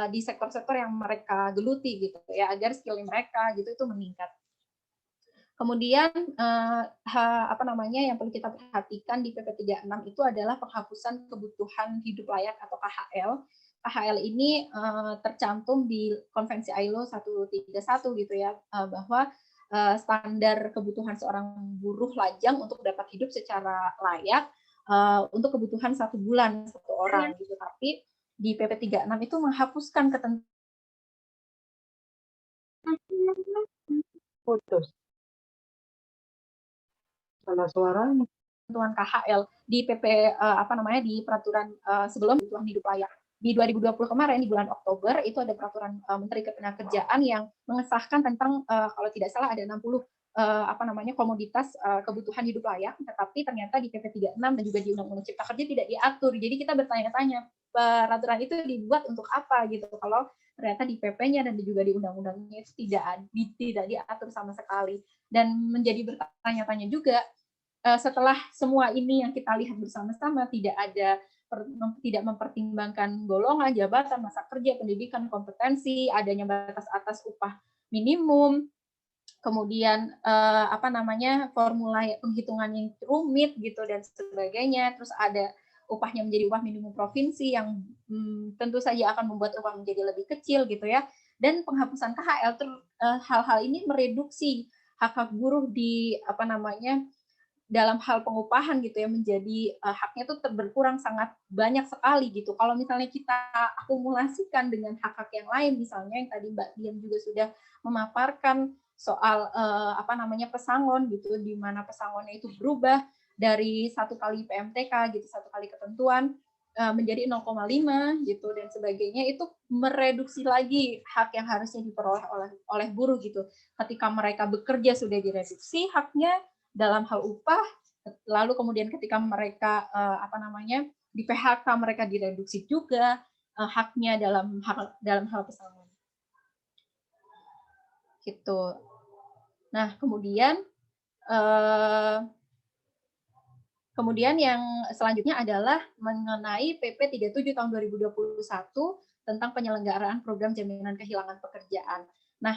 di sektor-sektor yang mereka geluti gitu ya, agar skill mereka gitu itu meningkat. Kemudian yang perlu kita perhatikan di PP 36 itu adalah penghapusan kebutuhan hidup layak atau KHL. KHL ini tercantum di Konvensi ILO 131 gitu ya, bahwa standar kebutuhan seorang buruh lajang untuk dapat hidup secara layak untuk kebutuhan 1 bulan 1 orang gitu. Tapi di PP 36 itu menghapuskan ketentuan KHL di PP di peraturan sebelum kebutuhan hidup layak. Di 2020 kemarin di bulan Oktober itu ada peraturan Menteri Ketenagakerjaan yang mengesahkan tentang kalau tidak salah ada 60 komoditas kebutuhan hidup layak, tetapi ternyata di PP 36 dan juga di Undang-Undang Cipta Kerja tidak diatur. Jadi kita bertanya-tanya, peraturan itu dibuat untuk apa gitu kalau ternyata di PP-nya dan juga di undang-undangnya itu tidak diatur sama sekali. Dan menjadi bertanya-tanya juga setelah semua ini yang kita lihat bersama-sama tidak mempertimbangkan golongan, jabatan, masa kerja, pendidikan, kompetensi, adanya batas atas upah minimum, kemudian formula penghitungan yang rumit gitu dan sebagainya, terus ada upahnya menjadi upah minimum provinsi yang tentu saja akan membuat upah menjadi lebih kecil gitu ya, dan penghapusan KHL. Hal-hal ini mereduksi hak-hak buruh di dalam hal pengupahan gitu ya, menjadi haknya itu berkurang sangat banyak sekali gitu. Kalau misalnya kita akumulasikan dengan hak-hak yang lain, misalnya yang tadi Mbak Dian juga sudah memaparkan soal pesangon gitu, di mana pesangonnya itu berubah dari 1 kali PMTK gitu, 1 kali ketentuan menjadi 0,5 gitu dan sebagainya, itu mereduksi lagi hak yang harusnya diperoleh oleh buruh gitu. Ketika mereka bekerja sudah direduksi haknya dalam hal upah, lalu kemudian ketika mereka di PHK mereka direduksi juga haknya dalam hal pesangon. Gitu. Nah, kemudian yang selanjutnya adalah mengenai PP 37 tahun 2021 tentang penyelenggaraan program jaminan kehilangan pekerjaan. Nah,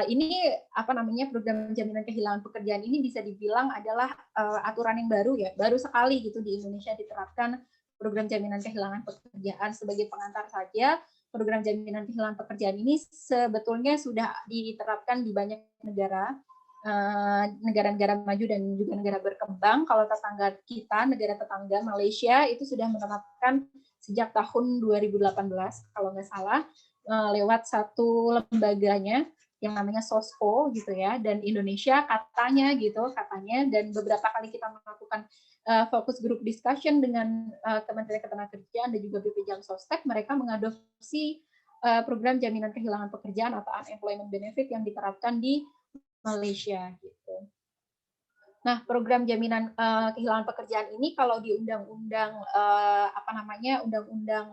ini apa namanya, program jaminan kehilangan pekerjaan ini bisa dibilang adalah aturan yang baru ya, baru sekali gitu di Indonesia diterapkan program jaminan kehilangan pekerjaan. Sebagai pengantar saja, program jaminan kehilangan pekerjaan ini sebetulnya sudah diterapkan di banyak negara, negara-negara maju dan juga negara berkembang. Kalau tetangga kita, negara tetangga Malaysia itu sudah menerapkan sejak tahun 2018 kalau nggak salah, lewat satu lembaganya yang namanya SOSCO gitu ya, dan Indonesia katanya dan beberapa kali kita melakukan fokus group discussion dengan Kementerian Ketenagakerjaan dan juga BP Jam Sostek, mereka mengadopsi program jaminan kehilangan pekerjaan atau unemployment benefit yang diterapkan di Malaysia gitu. Nah, program jaminan kehilangan pekerjaan ini kalau di undang-undang Undang-Undang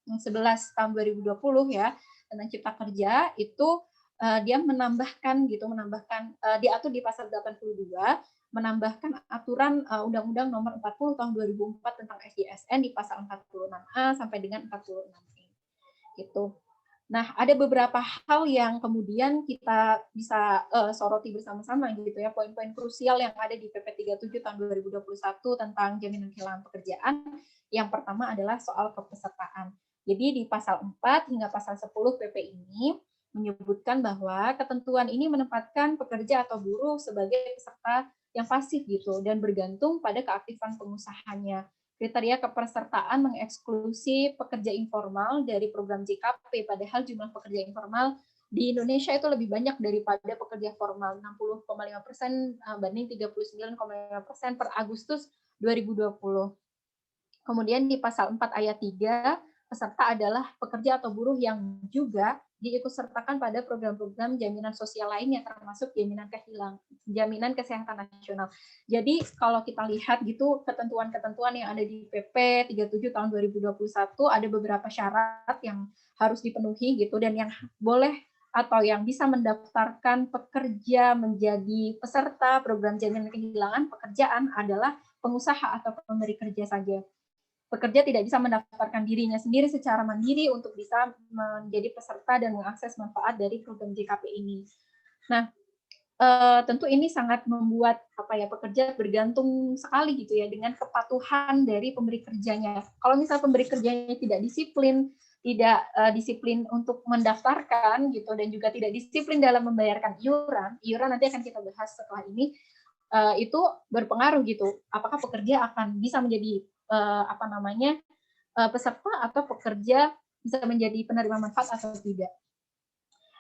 11 tahun 2020 ya tentang Cipta Kerja itu dia menambahkan diatur di pasal 82 menambahkan aturan Undang-Undang Nomor 40 tahun 2004 tentang SJSN di pasal 46A sampai dengan 46E gitu. Nah, ada beberapa hal yang kemudian kita bisa soroti bersama-sama gitu ya, poin-poin krusial yang ada di PP 37 tahun 2021 tentang jaminan kehilangan pekerjaan. Yang pertama adalah soal kepesertaan. Jadi di pasal 4 hingga pasal 10 PP ini menyebutkan bahwa ketentuan ini menempatkan pekerja atau buruh sebagai peserta yang pasif gitu dan bergantung pada keaktifan pengusahanya. Kriteria kepesertaan mengeksklusi pekerja informal dari program JKP, padahal jumlah pekerja informal di Indonesia itu lebih banyak daripada pekerja formal, 60,5% banding 39,5% per Agustus 2020. Kemudian di pasal 4 ayat 3, peserta adalah pekerja atau buruh yang juga diikutsertakan pada program-program jaminan sosial lainnya termasuk jaminan kesehatan nasional. Jadi kalau kita lihat gitu ketentuan-ketentuan yang ada di PP 37 tahun 2021 ada beberapa syarat yang harus dipenuhi gitu dan yang boleh atau yang bisa mendaftarkan pekerja menjadi peserta program jaminan kehilangan pekerjaan adalah pengusaha atau pemberi kerja saja. Pekerja tidak bisa mendaftarkan dirinya sendiri secara mandiri untuk bisa menjadi peserta dan mengakses manfaat dari program JKP ini. Nah, tentu ini sangat membuat pekerja bergantung sekali gitu ya dengan kepatuhan dari pemberi kerjanya. Kalau misal pemberi kerjanya tidak disiplin untuk mendaftarkan gitu dan juga tidak disiplin dalam membayarkan iuran nanti akan kita bahas setelah ini, itu berpengaruh gitu. Apakah pekerja akan bisa menjadi peserta atau pekerja bisa menjadi penerima manfaat atau tidak.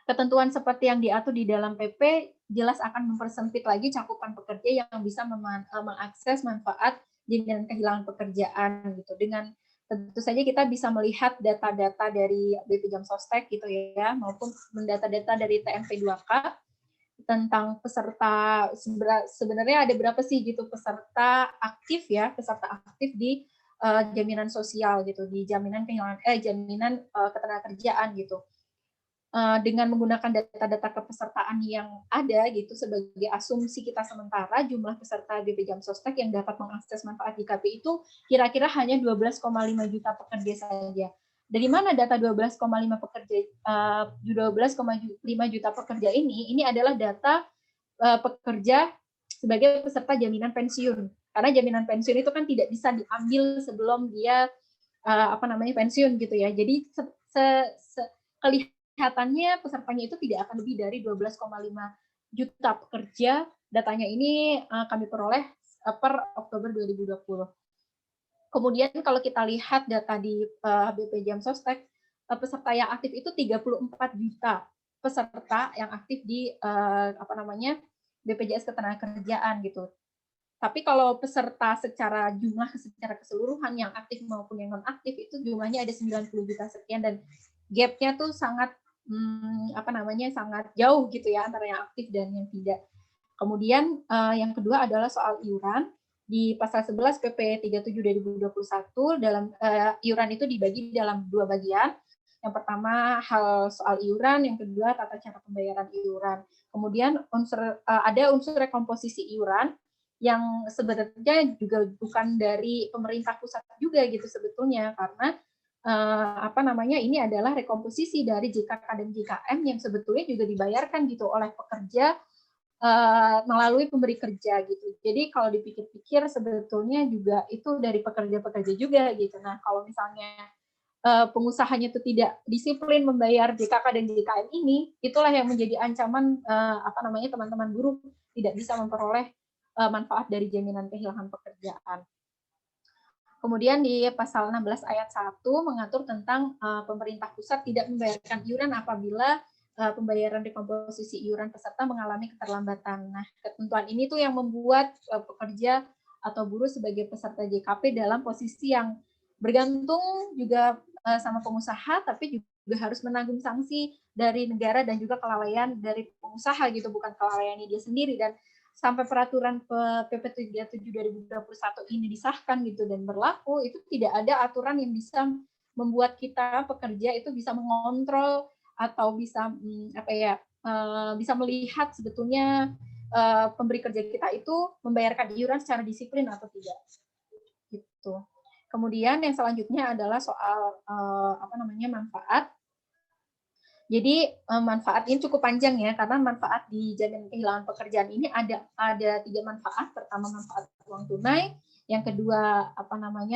Ketentuan seperti yang diatur di dalam PP jelas akan mempersempit lagi cakupan pekerja yang bisa mengakses manfaat jaminan kehilangan pekerjaan gitu. Dengan tentu saja kita bisa melihat data-data dari BP Jam Sostek gitu ya, maupun data-data dari TMP2K tentang peserta. Sebenarnya ada berapa sih gitu peserta aktif di jaminan sosial gitu, di jaminan ketenagakerjaan gitu. Dengan menggunakan data-data kepesertaan yang ada gitu sebagai asumsi kita sementara, jumlah peserta BP Jam Sostek yang dapat mengakses manfaat JKP itu kira-kira hanya 12,5 juta pekerja saja. Dari mana data 12,5 juta pekerja ini? Ini adalah data pekerja sebagai peserta jaminan pensiun. Karena jaminan pensiun itu kan tidak bisa diambil sebelum dia pensiun gitu ya. Jadi kelihatannya pesertanya itu tidak akan lebih dari 12,5 juta pekerja. Datanya ini kami peroleh per Oktober 2020. Kemudian kalau kita lihat data di BP Jam Sostek, peserta yang aktif itu 34 juta peserta yang aktif di BPJS Ketenagakerjaan gitu. Tapi kalau peserta secara keseluruhan yang aktif maupun yang non aktif itu jumlahnya ada 90 juta sekian dan gap-nya tuh sangat sangat jauh gitu ya antara yang aktif dan yang tidak. Kemudian yang kedua adalah soal iuran. Di pasal 11 PP 37 2021 dalam iuran itu dibagi dalam dua bagian. Yang pertama hal soal iuran, yang kedua tata cara pembayaran iuran. Kemudian ada unsur rekomposisi iuran yang sebenarnya juga bukan dari pemerintah pusat juga gitu sebetulnya, karena ini adalah rekomposisi dari JKK dan JKM yang sebetulnya juga dibayarkan gitu oleh pekerja melalui pemberi kerja gitu. Jadi kalau dipikir-pikir sebetulnya juga itu dari pekerja-pekerja juga gitu. Nah, kalau misalnya pengusahanya itu tidak disiplin membayar JKK dan JKM ini, itulah yang menjadi ancaman teman-teman buruh tidak bisa memperoleh manfaat dari jaminan kehilangan pekerjaan. Kemudian di pasal 16 ayat 1 mengatur tentang pemerintah pusat tidak membayarkan iuran apabila pembayaran rekomposisi iuran peserta mengalami keterlambatan. Nah, ketentuan ini tuh yang membuat pekerja atau buruh sebagai peserta JKP dalam posisi yang bergantung juga sama pengusaha, tapi juga harus menanggung sanksi dari negara dan juga kelalaian dari pengusaha gitu, bukan kelalaiannya dia sendiri. Dan sampai peraturan PP 37 2021 ini disahkan gitu dan berlaku, itu tidak ada aturan yang bisa membuat kita pekerja itu bisa mengontrol atau bisa bisa melihat sebetulnya pemberi kerja kita itu membayarkan iuran secara disiplin atau tidak. Gitu. Kemudian yang selanjutnya adalah soal manfaat. Jadi manfaat ini cukup panjang ya, karena manfaat di jaminan kehilangan pekerjaan ini ada 3 manfaat. Pertama manfaat uang tunai, yang kedua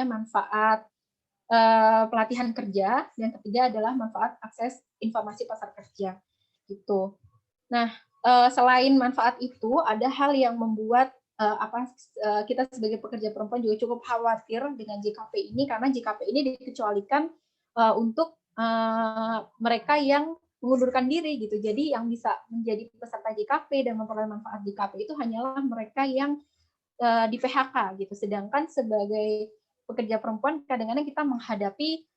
manfaat pelatihan kerja, yang ketiga adalah manfaat akses informasi pasar kerja. Gitu. Nah, selain manfaat itu, ada hal yang membuat kita sebagai pekerja perempuan juga cukup khawatir dengan JKP ini, karena JKP ini dikecualikan untuk mereka yang mengundurkan diri gitu. Jadi yang bisa menjadi peserta JKP dan memperoleh manfaat JKP itu hanyalah mereka yang di PHK gitu. Sedangkan sebagai pekerja perempuan kadang-kadang kita menghadapi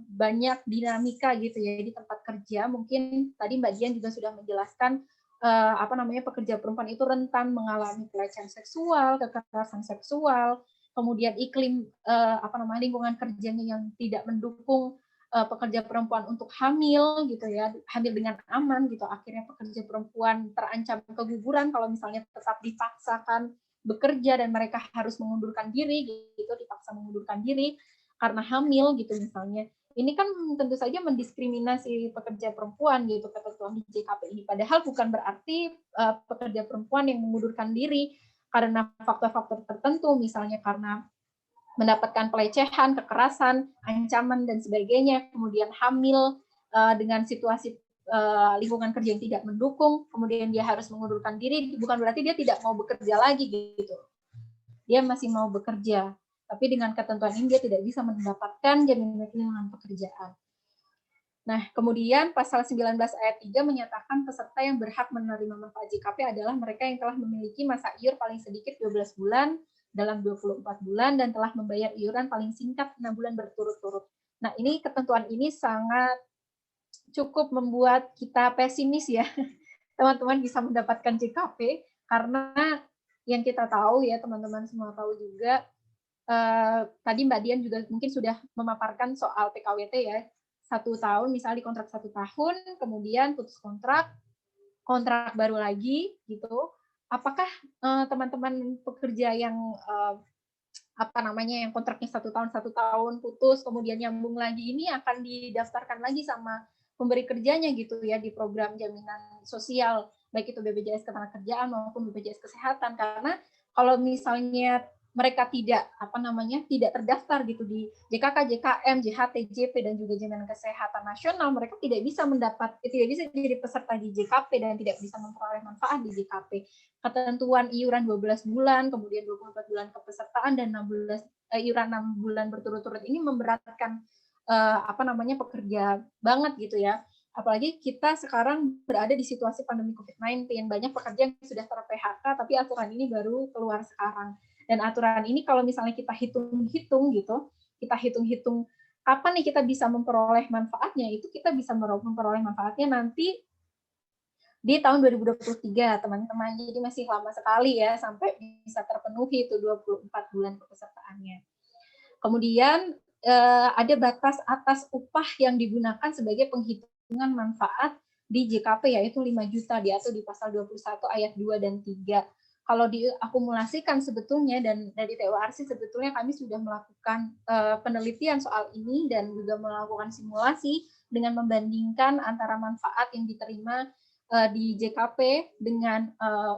banyak dinamika gitu ya di tempat kerja. Mungkin tadi Mbak Dian juga sudah menjelaskan pekerja perempuan itu rentan mengalami pelecehan seksual, kekerasan seksual, kemudian iklim lingkungan kerjanya yang tidak mendukung pekerja perempuan untuk hamil gitu ya, hamil dengan aman gitu. Akhirnya pekerja perempuan terancam keguguran kalau misalnya tetap dipaksakan bekerja dan mereka harus mengundurkan diri gitu, dipaksa mengundurkan diri karena hamil gitu misalnya. Ini kan tentu saja mendiskriminasi pekerja perempuan gitu ketentuan di JKP ini. Padahal bukan berarti pekerja perempuan yang mengundurkan diri karena faktor-faktor tertentu, misalnya karena mendapatkan pelecehan, kekerasan, ancaman dan sebagainya, kemudian hamil dengan situasi lingkungan kerja yang tidak mendukung, kemudian dia harus mengundurkan diri, bukan berarti dia tidak mau bekerja lagi gitu. Dia masih mau bekerja, tapi dengan ketentuan ini dia tidak bisa mendapatkan jaminan kehilangan pekerjaan. Nah, kemudian pasal 19 ayat 3 menyatakan peserta yang berhak menerima manfaat JKP adalah mereka yang telah memiliki masa iur paling sedikit 12 bulan dalam 24 bulan dan telah membayar iuran paling singkat 6 bulan berturut-turut. Nah, ini ketentuan ini sangat cukup membuat kita pesimis ya. Teman-teman bisa mendapatkan JKP karena yang kita tahu ya, teman-teman semua tahu juga, tadi Mbak Dian juga mungkin sudah memaparkan soal PKWT ya, 1 tahun, misalnya di kontrak 1 tahun, kemudian putus kontrak baru lagi gitu. Apakah teman-teman pekerja yang yang kontraknya 1 tahun putus, kemudian nyambung lagi, ini akan didaftarkan lagi sama pemberi kerjanya gitu ya di program jaminan sosial, baik itu BPJS Ketenagakerjaan maupun BPJS Kesehatan. Karena kalau misalnya mereka tidak tidak terdaftar gitu di JKK, JKM, JHT, JP dan juga Jaminan Kesehatan Nasional, mereka tidak bisa jadi peserta di JKP dan tidak bisa memperoleh manfaat di JKP. Ketentuan iuran 12 bulan, kemudian 24 bulan kepesertaan dan 16 iuran 6 bulan berturut-turut ini memberatkan pekerja banget gitu ya. Apalagi kita sekarang berada di situasi pandemi COVID-19, banyak pekerja yang sudah ter-PHK tapi aturan ini baru keluar sekarang. Dan aturan ini kalau misalnya kita hitung-hitung gitu, kita hitung-hitung kapan nih kita bisa memperoleh manfaatnya, itu kita bisa memperoleh manfaatnya nanti di tahun 2023, teman-teman. Jadi masih lama sekali ya sampai bisa terpenuhi itu 24 bulan kepesertaannya. Kemudian ada batas atas upah yang digunakan sebagai penghitungan manfaat di JKP, yaitu 5 juta, diatur di pasal 21 ayat 2 dan 3. kalau diakumulasikan sebetulnya, dan dari TURC sebetulnya kami sudah melakukan penelitian soal ini dan juga melakukan simulasi dengan membandingkan antara manfaat yang diterima di JKP dengan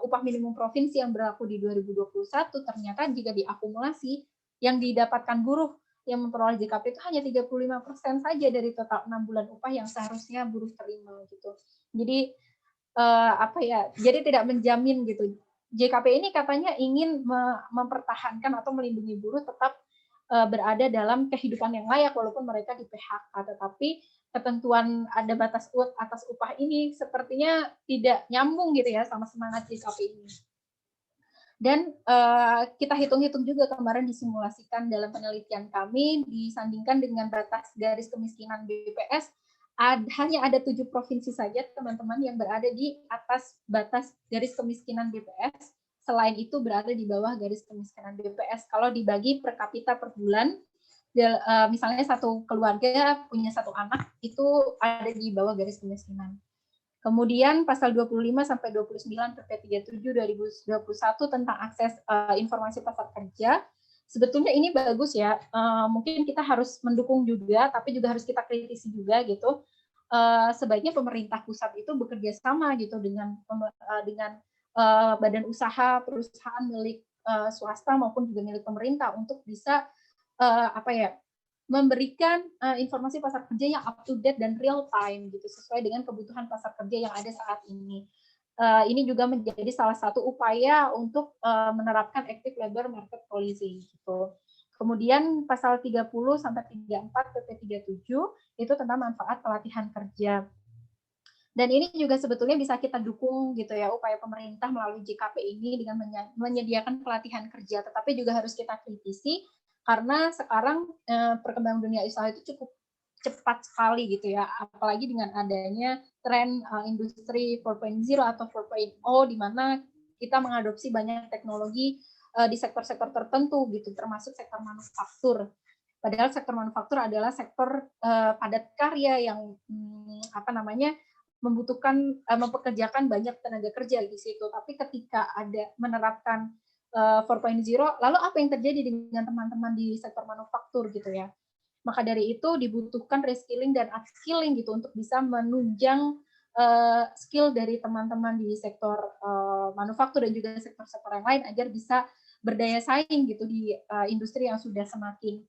upah minimum provinsi yang berlaku di 2021. Ternyata jika diakumulasi, yang didapatkan buruh yang memperoleh JKP itu hanya 35% saja dari total 6 bulan upah yang seharusnya buruh terima gitu. Jadi jadi tidak menjamin gitu. JKP ini katanya ingin mempertahankan atau melindungi buruh tetap berada dalam kehidupan yang layak walaupun mereka di PHK, tetapi ketentuan ada batas atas upah ini sepertinya tidak nyambung gitu ya sama semangat JKP ini. Dan kita hitung-hitung juga kemarin disimulasikan dalam penelitian kami, disandingkan dengan batas garis kemiskinan BPS, hanya ada 7 provinsi saja teman-teman yang berada di atas batas garis kemiskinan BPS. Selain itu berada di bawah garis kemiskinan BPS. Kalau dibagi per kapita per bulan, misalnya satu keluarga punya 1 anak, itu ada di bawah garis kemiskinan. Kemudian pasal 25 sampai 29 PP 37 2021 tentang akses informasi pasar kerja. Sebetulnya ini bagus ya. Mungkin kita harus mendukung juga, tapi juga harus kita kritisi juga gitu. Sebaiknya pemerintah pusat itu bekerja sama gitu dengan badan usaha, perusahaan milik swasta maupun juga milik pemerintah untuk bisa memberikan informasi pasar kerja yang up to date dan real time gitu sesuai dengan kebutuhan pasar kerja yang ada saat ini. Ini juga menjadi salah satu upaya untuk menerapkan active labor market policy gitu. Kemudian pasal 30 sampai 34 PP 37 itu tentang manfaat pelatihan kerja. Dan ini juga sebetulnya bisa kita dukung gitu ya, upaya pemerintah melalui JKP ini dengan menyediakan pelatihan kerja, tetapi juga harus kita kritisi karena sekarang perkembangan dunia usaha itu cukup cepat sekali gitu ya, apalagi dengan adanya tren industri 4.0 atau 4.0 di mana kita mengadopsi banyak teknologi di sektor-sektor tertentu gitu, termasuk sektor manufaktur. Padahal sektor manufaktur adalah sektor padat karya yang mempekerjakan banyak tenaga kerja di situ. Tapi ketika ada menerapkan 4.0, lalu apa yang terjadi dengan teman-teman di sektor manufaktur gitu ya? Maka dari itu dibutuhkan reskilling dan upskilling gitu untuk bisa menunjang skill dari teman-teman di sektor manufaktur dan juga sektor-sektor yang lain agar bisa berdaya saing gitu di industri yang sudah semakin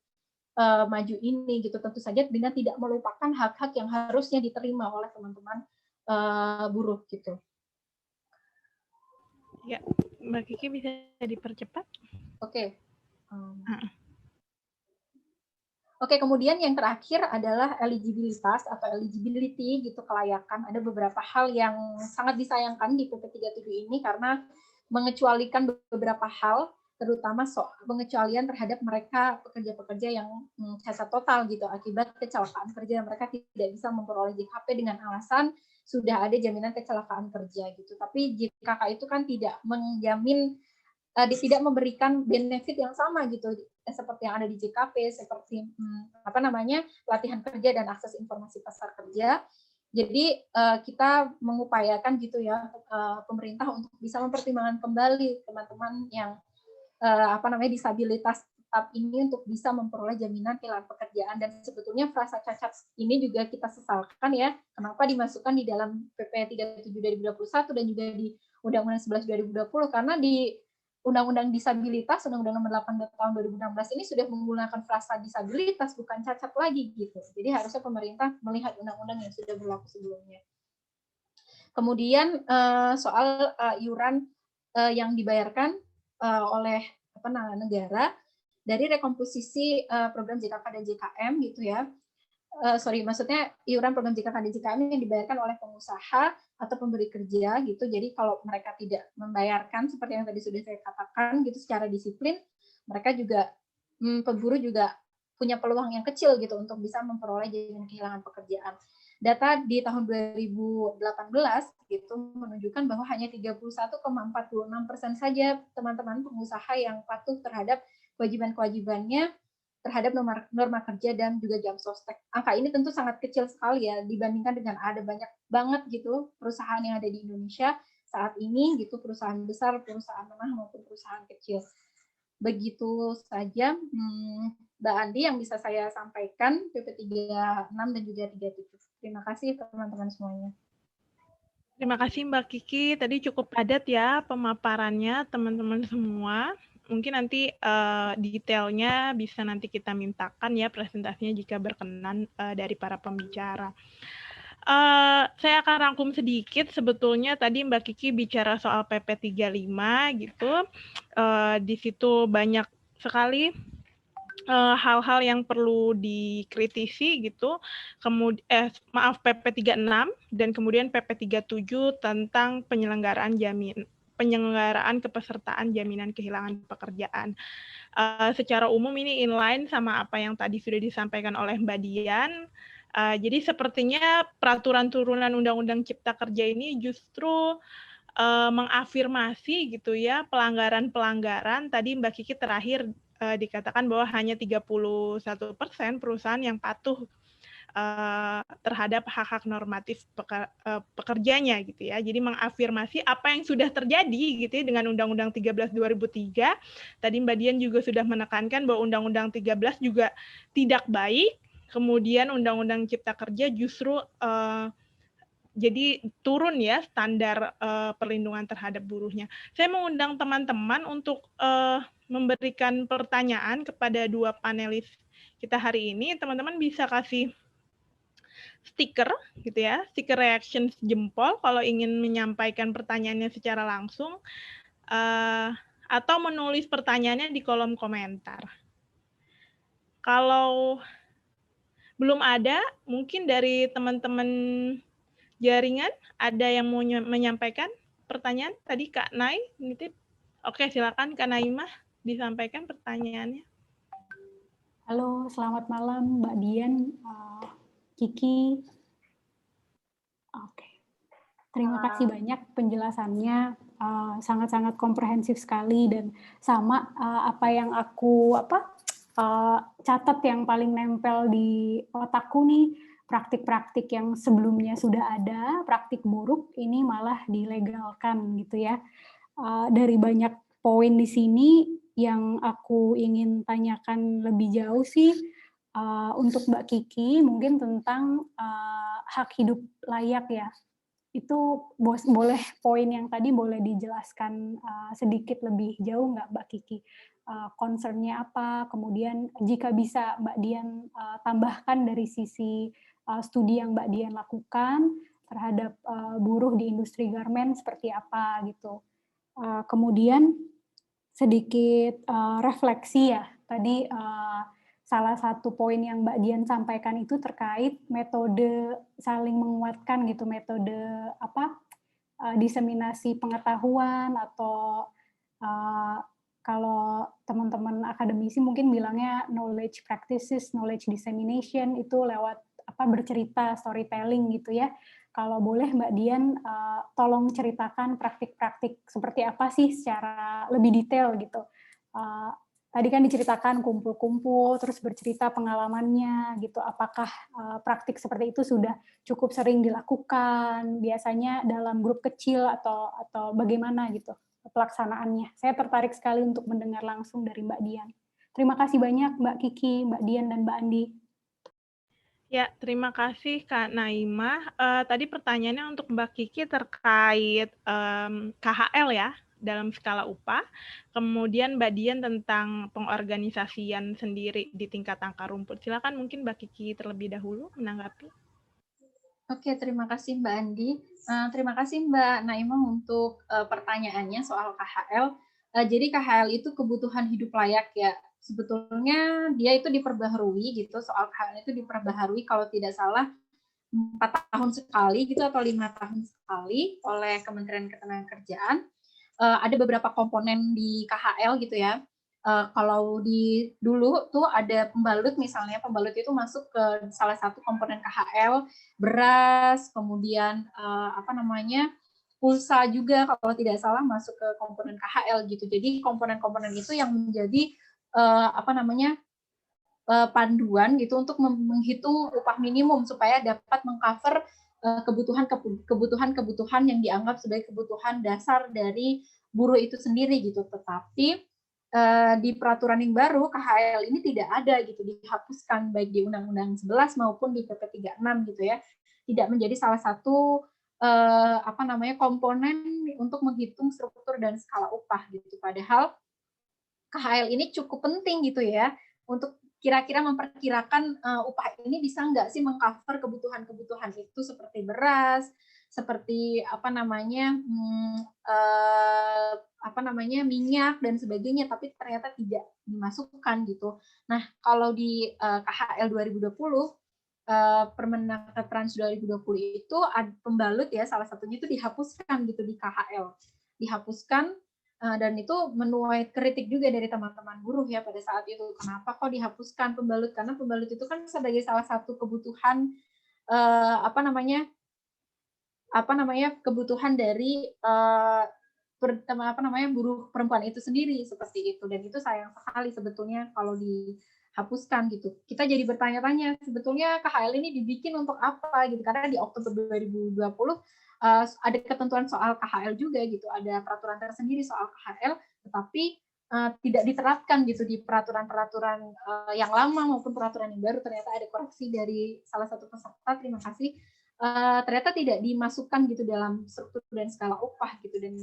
maju ini gitu, tentu saja dengan tidak melupakan hak-hak yang harusnya diterima oleh teman-teman buruh gitu. Ya, Mbak Kiki bisa dipercepat? Oke. Oke, kemudian yang terakhir adalah eligibilitas atau eligibility gitu, kelayakan. Ada beberapa hal yang sangat disayangkan di PP 37 ini karena mengecualikan beberapa hal, terutama soal pengecualian terhadap mereka pekerja-pekerja yang cacat total gitu akibat kecelakaan kerja. Mereka tidak bisa memperoleh JKP dengan alasan sudah ada jaminan kecelakaan kerja gitu. Tapi JKK itu kan tidak menjamin, tidak memberikan benefit yang sama gitu seperti yang ada di JKP, seperti pelatihan kerja dan akses informasi pasar kerja. Jadi kita mengupayakan gitu ya pemerintah untuk bisa mempertimbangkan kembali teman-teman yang disabilitas tetap ini untuk bisa memperoleh jaminan kehilangan pekerjaan. Dan sebetulnya frasa cacat ini juga kita sesalkan ya, kenapa dimasukkan di dalam PP 37 2021 dan juga di Undang-Undang 11 2020, karena di Undang-Undang Disabilitas, Undang-Undang Nomor 8 tahun 2016 ini sudah menggunakan frasa disabilitas, bukan cacat lagi gitu. Jadi harusnya pemerintah melihat undang-undang yang sudah berlaku sebelumnya. Kemudian soal iuran yang dibayarkan oleh negara dari rekomposisi program JKK dan JKM gitu ya. Maksudnya iuran program JKK dan JKM yang dibayarkan oleh pengusaha atau pemberi kerja gitu. Jadi kalau mereka tidak membayarkan seperti yang tadi sudah saya katakan gitu secara disiplin, mereka juga pemburu juga punya peluang yang kecil gitu untuk bisa memperoleh jaminan kehilangan pekerjaan. Data di tahun 2018 gitu menunjukkan bahwa hanya 31,46% saja teman-teman pengusaha yang patuh terhadap kewajiban-kewajibannya terhadap norma kerja dan juga jam sostek. Angka ini tentu sangat kecil sekali ya dibandingkan dengan ada banyak banget gitu perusahaan yang ada di Indonesia saat ini gitu, perusahaan besar, perusahaan menengah maupun perusahaan kecil. Begitu saja Mbak Andi yang bisa saya sampaikan PP 36 dan juga 37. Terima kasih teman-teman semuanya. Terima kasih Mbak Kiki, tadi cukup padat ya pemaparannya teman-teman semua. Mungkin nanti detailnya bisa nanti kita mintakan ya presentasinya jika berkenan dari para pembicara. Saya akan rangkum sedikit, sebetulnya tadi Mbak Kiki bicara soal PP 35 gitu, di situ banyak sekali hal-hal yang perlu dikritisi gitu. Maaf, PP 36 dan kemudian PP 37 tentang penyelenggaraan kepesertaan jaminan kehilangan pekerjaan. Secara umum ini inline sama apa yang tadi sudah disampaikan oleh Mbak Dian. Jadi sepertinya peraturan turunan Undang-Undang Cipta Kerja ini justru mengafirmasi gitu ya pelanggaran-pelanggaran. Tadi Mbak Kiki terakhir dikatakan bahwa hanya 31% perusahaan yang patuh terhadap hak-hak normatif pekerjanya gitu ya. Jadi mengafirmasi apa yang sudah terjadi gitu ya dengan Undang-Undang 13 2003. Tadi Mbak Dian juga sudah menekankan bahwa Undang-Undang 13 juga tidak baik. Kemudian Undang-Undang Cipta Kerja justru jadi turun ya standar perlindungan terhadap buruhnya. Saya mengundang teman-teman untuk memberikan pertanyaan kepada dua panelis kita hari ini. Teman-teman bisa kasih stiker gitu ya, stiker reaction jempol kalau ingin menyampaikan pertanyaannya secara langsung, atau menulis pertanyaannya di kolom komentar. Kalau belum ada, mungkin dari teman-teman jaringan ada yang mau menyampaikan pertanyaan? Tadi Kak Nai nitip. Oke, silakan Kak Naimah disampaikan pertanyaannya. Halo, selamat malam Mbak Dian, Kiki. Oke. Terima kasih banyak penjelasannya, sangat-sangat komprehensif sekali dan sama apa yang aku catat yang paling nempel di otakku nih, praktik-praktik yang sebelumnya sudah ada, praktik buruk ini malah dilegalkan gitu ya. Dari banyak poin di sini yang aku ingin tanyakan lebih jauh sih untuk Mbak Kiki mungkin tentang hak hidup layak ya. Itu boleh poin yang tadi boleh dijelaskan sedikit lebih jauh nggak Mbak Kiki? Concern-nya apa? Kemudian jika bisa Mbak Dian tambahkan dari sisi studi yang Mbak Dian lakukan terhadap buruh di industri garmen seperti apa gitu. Kemudian sedikit refleksi ya. Tadi salah satu poin yang Mbak Dian sampaikan itu terkait metode saling menguatkan gitu, metode diseminasi pengetahuan atau kalau teman-teman akademisi mungkin bilangnya knowledge practices, knowledge dissemination itu lewat bercerita, storytelling gitu ya. Kalau boleh Mbak Dian tolong ceritakan praktik-praktik seperti apa sih secara lebih detail gitu. Tadi kan diceritakan kumpul-kumpul, terus bercerita pengalamannya gitu. Apakah praktik seperti itu sudah cukup sering dilakukan? Biasanya dalam grup kecil atau bagaimana gitu pelaksanaannya? Saya tertarik sekali untuk mendengar langsung dari Mbak Dian. Terima kasih banyak Mbak Kiki, Mbak Dian, dan Mbak Andi. Ya, terima kasih Kak Naimah. Tadi pertanyaannya untuk Mbak Kiki terkait KHL ya, dalam skala upah. Kemudian Mbak Dian tentang pengorganisasian sendiri di tingkat akar rumput. Silakan mungkin Mbak Kiki terlebih dahulu menanggapi. Oke, terima kasih Mbak Andi. Terima kasih Mbak Naimah untuk pertanyaannya soal KHL. Jadi KHL itu kebutuhan hidup layak ya. Sebetulnya dia itu diperbaharui gitu, soal KHL itu diperbaharui kalau tidak salah 4 tahun sekali gitu atau 5 tahun sekali oleh Kementerian Ketenagakerjaan. Ada beberapa komponen di KHL gitu ya. Kalau di dulu tuh ada pembalut misalnya, pembalut itu masuk ke salah satu komponen KHL, beras, kemudian pulsa juga kalau tidak salah masuk ke komponen KHL gitu. Jadi komponen-komponen itu yang menjadi panduan gitu untuk menghitung upah minimum supaya dapat mengcover kebutuhan yang dianggap sebagai kebutuhan dasar dari buruh itu sendiri gitu. Tetapi di peraturan yang baru KHL ini tidak ada gitu, dihapuskan baik di Undang-Undang 11 maupun di PP 36 gitu ya. Tidak menjadi salah satu komponen untuk menghitung struktur dan skala upah gitu. Padahal KHL ini cukup penting gitu ya untuk kira-kira memperkirakan upah ini bisa nggak sih mengcover kebutuhan-kebutuhan itu seperti beras, seperti minyak dan sebagainya, tapi ternyata tidak dimasukkan gitu. Nah, kalau di KHL 2020 Permenaker Trans 2020 itu pembalut ya, salah satunya itu dihapuskan gitu di KHL. Dihapuskan dan itu menuai kritik juga dari teman-teman buruh ya pada saat itu. Kenapa kok dihapuskan pembalut? Karena pembalut itu kan sebagai salah satu kebutuhan kebutuhan dari buruh perempuan itu sendiri seperti itu. Dan itu sayang sekali sebetulnya kalau dihapuskan gitu. Kita jadi bertanya-tanya sebetulnya KHL ini dibikin untuk apa gitu, karena di Oktober 2020 ada ketentuan soal KHL juga gitu, ada peraturan tersendiri soal KHL, tetapi tidak diterapkan gitu di peraturan-peraturan yang lama maupun peraturan yang baru. Ternyata ada koreksi dari salah satu peserta, terima kasih, ternyata tidak dimasukkan gitu dalam struktur dan skala upah gitu, dan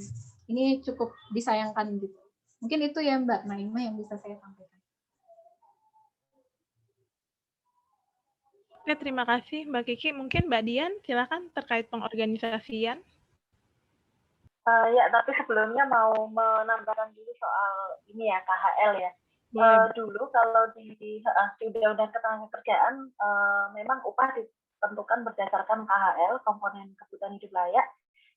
ini cukup disayangkan gitu. Mungkin itu ya Mbak Naimah yang bisa saya sampaikan. Oke, terima kasih Mbak Kiki. Mungkin Mbak Dian, silakan terkait pengorganisasian. Ya, tapi sebelumnya mau menambahkan dulu soal ini ya, KHL ya. Dulu kalau di Undang-Undang Ketenagakerjaan memang upah ditentukan berdasarkan KHL, komponen kebutuhan hidup layak,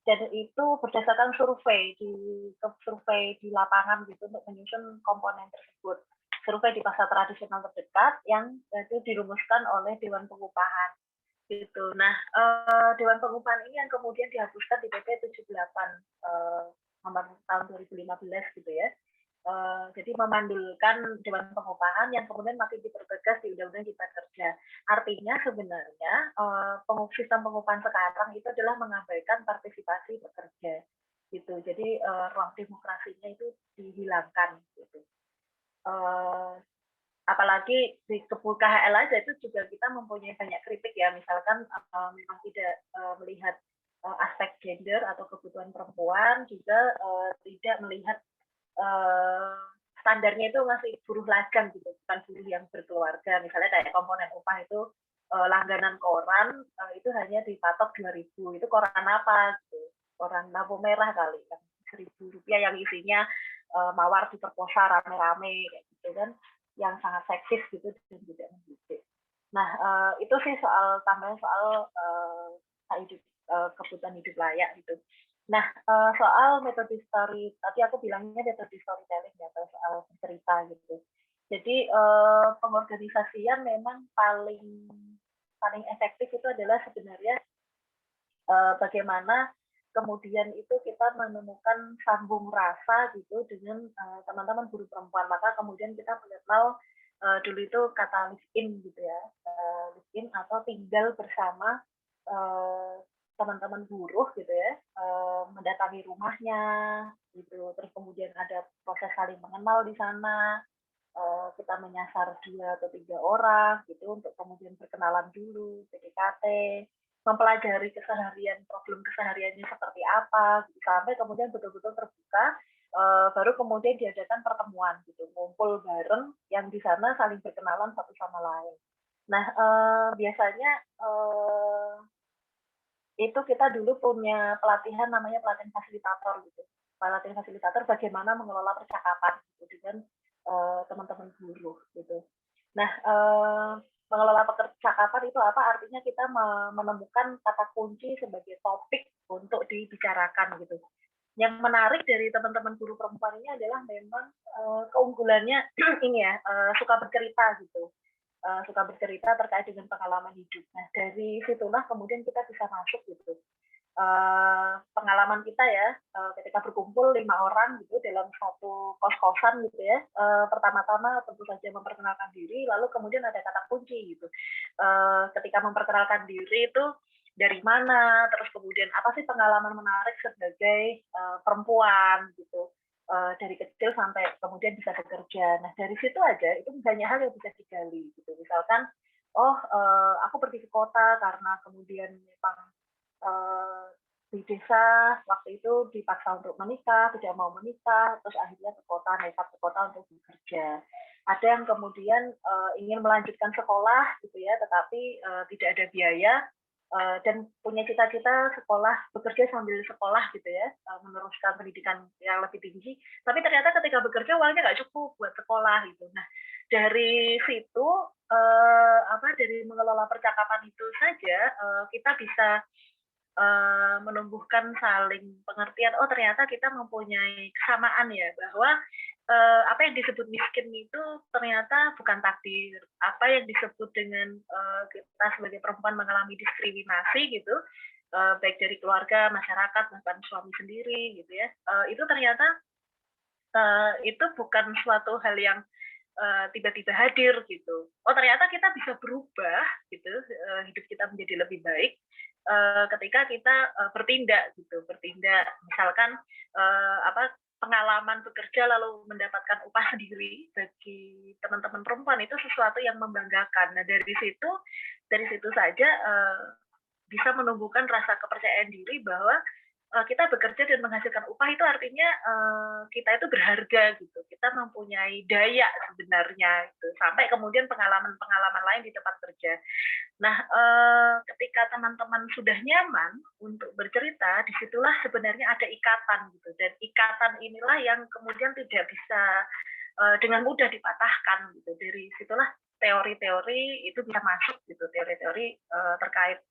dan itu berdasarkan survei di lapangan gitu untuk menyusun komponen tersebut. Survei di pasar tradisional terdekat yang itu dirumuskan oleh Dewan Pengupahan gitu. Nah, Dewan Pengupahan ini yang kemudian dihapuskan di PP 78 nomor tahun 2015 gitu ya. Jadi memandulkan Dewan Pengupahan yang kemudian makin dipertegas di Undang-Undang Cipta Kerja. Artinya sebenarnya sistem pengupahan sekarang itu adalah mengabaikan partisipasi pekerja gitu. Jadi ruang demokrasinya itu dihilangkan gitu. Apalagi di KHL aja itu juga kita mempunyai banyak kritik ya, misalkan memang tidak melihat aspek gender atau kebutuhan perempuan, juga tidak melihat standarnya itu masih buruh lajang gitu, bukan buruh yang berkeluarga. Misalnya kayak komponen upah itu langganan koran itu hanya dipatok 2.000, itu koran apa gitu, koran lampu merah kali kan, Rp1.000 yang isinya mawar diperkosa rame-rame kayak gitu kan, yang sangat seksis gitu dan tidak mendidik. Nah, itu sih soal tambahan soal kebutuhan hidup layak gitu. Nah, soal metode story, tadi aku bilangnya metode storytelling ya, atau soal cerita gitu. Jadi pengorganisasian memang paling efektif itu adalah sebenarnya bagaimana kemudian itu kita menemukan sambung rasa gitu dengan teman-teman buruh perempuan. Maka kemudian kita mengenal dulu itu kata live in gitu ya, live in atau tinggal bersama teman-teman buruh gitu ya, mendatangi rumahnya gitu. Terus kemudian ada proses saling mengenal di sana. Kita menyasar 2 atau 3 orang gitu untuk kemudian berkenalan dulu, PDKT, mempelajari keseharian, problem kesehariannya seperti apa, gitu. Sampai kemudian betul-betul terbuka, baru kemudian diadakan pertemuan gitu, ngumpul bareng yang di sana saling berkenalan satu sama lain. Nah, biasanya itu kita dulu punya pelatihan namanya pelatihan fasilitator gitu. Pelatihan fasilitator bagaimana mengelola percakapan gitu dengan teman-teman buruh gitu. Nah, mengelola percakapan itu apa? Artinya kita menemukan kata kunci sebagai topik untuk dibicarakan gitu. Yang menarik dari teman-teman buruh perempuan ini adalah memang keunggulannya ini ya, suka bercerita gitu. Suka bercerita terkait dengan pengalaman hidup. Nah, dari situlah kemudian kita bisa masuk gitu. Pengalaman kita ya, ketika berkumpul 5 orang gitu dalam satu kos-kosan gitu ya, pertama-tama tentu saja memperkenalkan diri, lalu kemudian ada kata kunci gitu. Ketika memperkenalkan diri itu dari mana, terus kemudian apa sih pengalaman menarik sebagai perempuan gitu, dari kecil sampai kemudian bisa bekerja. Nah dari situ aja itu banyak hal yang bisa digali gitu. Misalkan, aku pergi ke kota karena kemudian memang di desa waktu itu dipaksa untuk menikah, tidak mau menikah, terus akhirnya ke kota, nekat ke kota untuk bekerja. Ada yang kemudian ingin melanjutkan sekolah gitu ya, tetapi tidak ada biaya, dan punya cita-cita sekolah, bekerja sambil sekolah gitu ya, meneruskan pendidikan yang lebih tinggi, tapi ternyata ketika bekerja uangnya nggak cukup buat sekolah gitu. Nah dari situ, dari mengelola percakapan itu saja, kita bisa menumbuhkan saling pengertian, oh ternyata kita mempunyai kesamaan ya, bahwa apa yang disebut miskin itu ternyata bukan takdir. Apa yang disebut dengan kita sebagai perempuan mengalami diskriminasi gitu, baik dari keluarga, masyarakat, bahkan suami sendiri gitu ya, itu ternyata itu bukan suatu hal yang tiba-tiba hadir gitu. Oh ternyata kita bisa berubah gitu, hidup kita menjadi lebih baik ketika kita bertindak gitu, misalkan pengalaman bekerja lalu mendapatkan upah sendiri bagi teman-teman perempuan itu sesuatu yang membanggakan. Nah dari situ saja bisa menumbuhkan rasa kepercayaan diri bahwa kita bekerja dan menghasilkan upah itu artinya kita itu berharga gitu, kita mempunyai daya sebenarnya gitu. Sampai kemudian pengalaman-pengalaman lain di tempat kerja. Nah ketika teman-teman sudah nyaman untuk bercerita, disitulah sebenarnya ada ikatan gitu, dan ikatan inilah yang kemudian tidak bisa dengan mudah dipatahkan gitu. Dari situlah teori-teori itu bisa masuk gitu, teori-teori terkait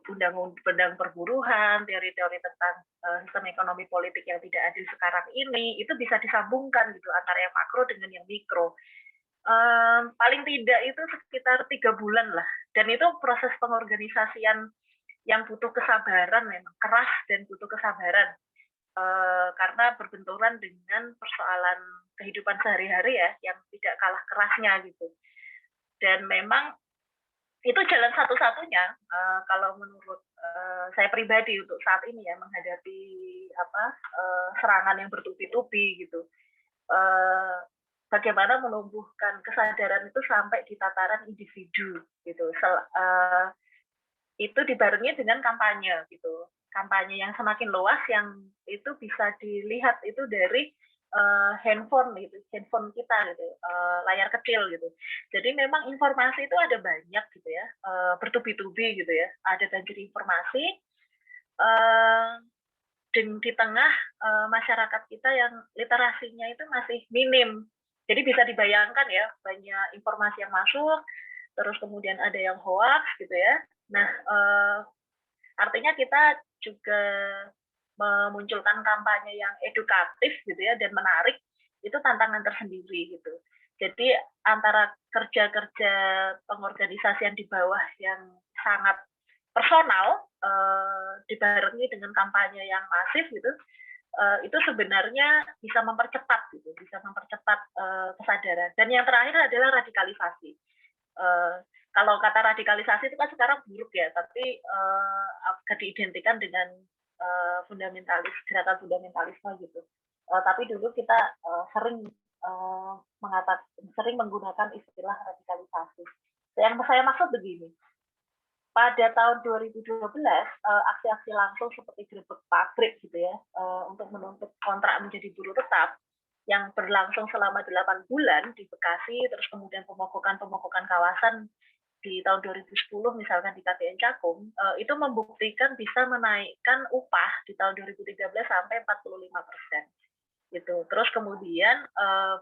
undang-undang perburuhan, teori-teori tentang sistem ekonomi politik yang tidak adil sekarang ini, itu bisa disambungkan gitu antara yang makro dengan yang mikro. Paling tidak itu sekitar 3 bulan lah, dan itu proses pengorganisasian yang butuh kesabaran, memang keras dan butuh kesabaran, karena berbenturan dengan persoalan kehidupan sehari-hari ya, yang tidak kalah kerasnya gitu. Dan memang itu jalan satu-satunya kalau menurut saya pribadi untuk saat ini ya, menghadapi serangan yang bertubi-tubi gitu. Bagaimana menumbuhkan kesadaran itu sampai di tataran individu gitu. Itu dibarengi dengan kampanye gitu. Kampanye yang semakin luas, yang itu bisa dilihat itu dari handphone kita gitu, layar kecil gitu. Jadi memang informasi itu ada banyak gitu ya, bertubi-tubi gitu ya, ada banjir informasi di tengah masyarakat kita yang literasinya itu masih minim. Jadi bisa dibayangkan ya, banyak informasi yang masuk, terus kemudian ada yang hoax gitu ya. Nah artinya kita juga memunculkan kampanye yang edukatif gitu ya, dan menarik, itu tantangan tersendiri gitu. Jadi antara kerja-kerja pengorganisasian di bawah yang sangat personal dibarengi dengan kampanye yang masif gitu, itu sebenarnya bisa mempercepat gitu, bisa mempercepat kesadaran. Dan yang terakhir adalah radikalisasi. Kalau kata radikalisasi itu kan sekarang buruk ya, tapi diidentikan dengan gerakan fundamentalisme gitu. Tapi dulu kita sering menggunakan istilah radikalisasi. Yang saya maksud begini, pada tahun 2012 aksi-aksi langsung seperti gerebek pabrik gitu ya, untuk menuntut kontrak menjadi buruh tetap yang berlangsung selama 8 bulan di Bekasi, terus kemudian pemogokan kawasan di tahun 2010 misalkan di KPN Cakung, itu membuktikan bisa menaikkan upah di tahun 2013 sampai 45%. Gitu. Terus kemudian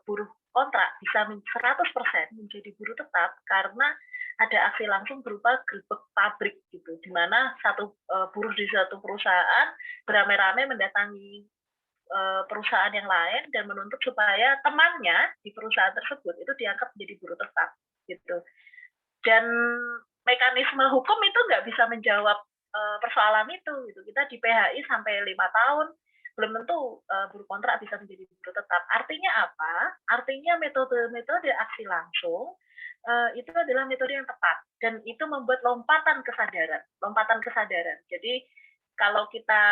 buruh kontrak bisa 100% menjadi buruh tetap karena ada aksi langsung berupa gerebek pabrik gitu, di mana satu buruh di satu perusahaan beramai-ramai mendatangi perusahaan yang lain dan menuntut supaya temannya di perusahaan tersebut itu diangkat menjadi buruh tetap gitu. Dan mekanisme hukum itu nggak bisa menjawab persoalan itu gitu. Kita di PHI sampai 5 tahun belum tentu buruh kontrak bisa menjadi buruh tetap. Artinya apa? Artinya metode aksi langsung itu adalah metode yang tepat dan itu membuat lompatan kesadaran. Jadi kalau kita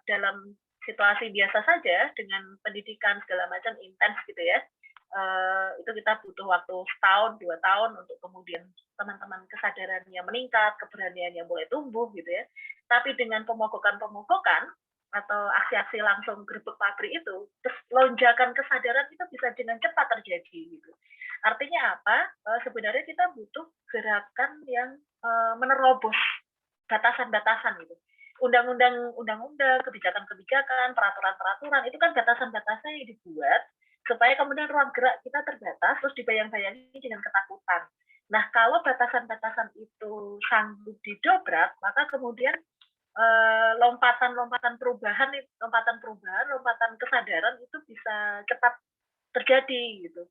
dalam situasi biasa saja dengan pendidikan segala macam intens gitu ya, itu kita butuh waktu setahun 2 tahun untuk kemudian teman-teman kesadarannya meningkat, keberaniannya mulai tumbuh gitu ya. Tapi dengan pemogokan atau aksi-aksi langsung gerbek pabrik itu, terus lonjakan kesadaran itu bisa dengan cepat terjadi gitu. Artinya apa? Sebenarnya kita butuh gerakan yang menerobos batasan-batasan gitu. Undang-undang, kebijakan-kebijakan, peraturan-peraturan itu kan batasan-batasan yang dibuat supaya kemudian ruang gerak kita terbatas, terus dibayang-bayangi dengan ketakutan. Nah, kalau batasan-batasan itu sanggup didobrak, maka kemudian lompatan perubahan, lompatan kesadaran itu bisa cepat terjadi gitu.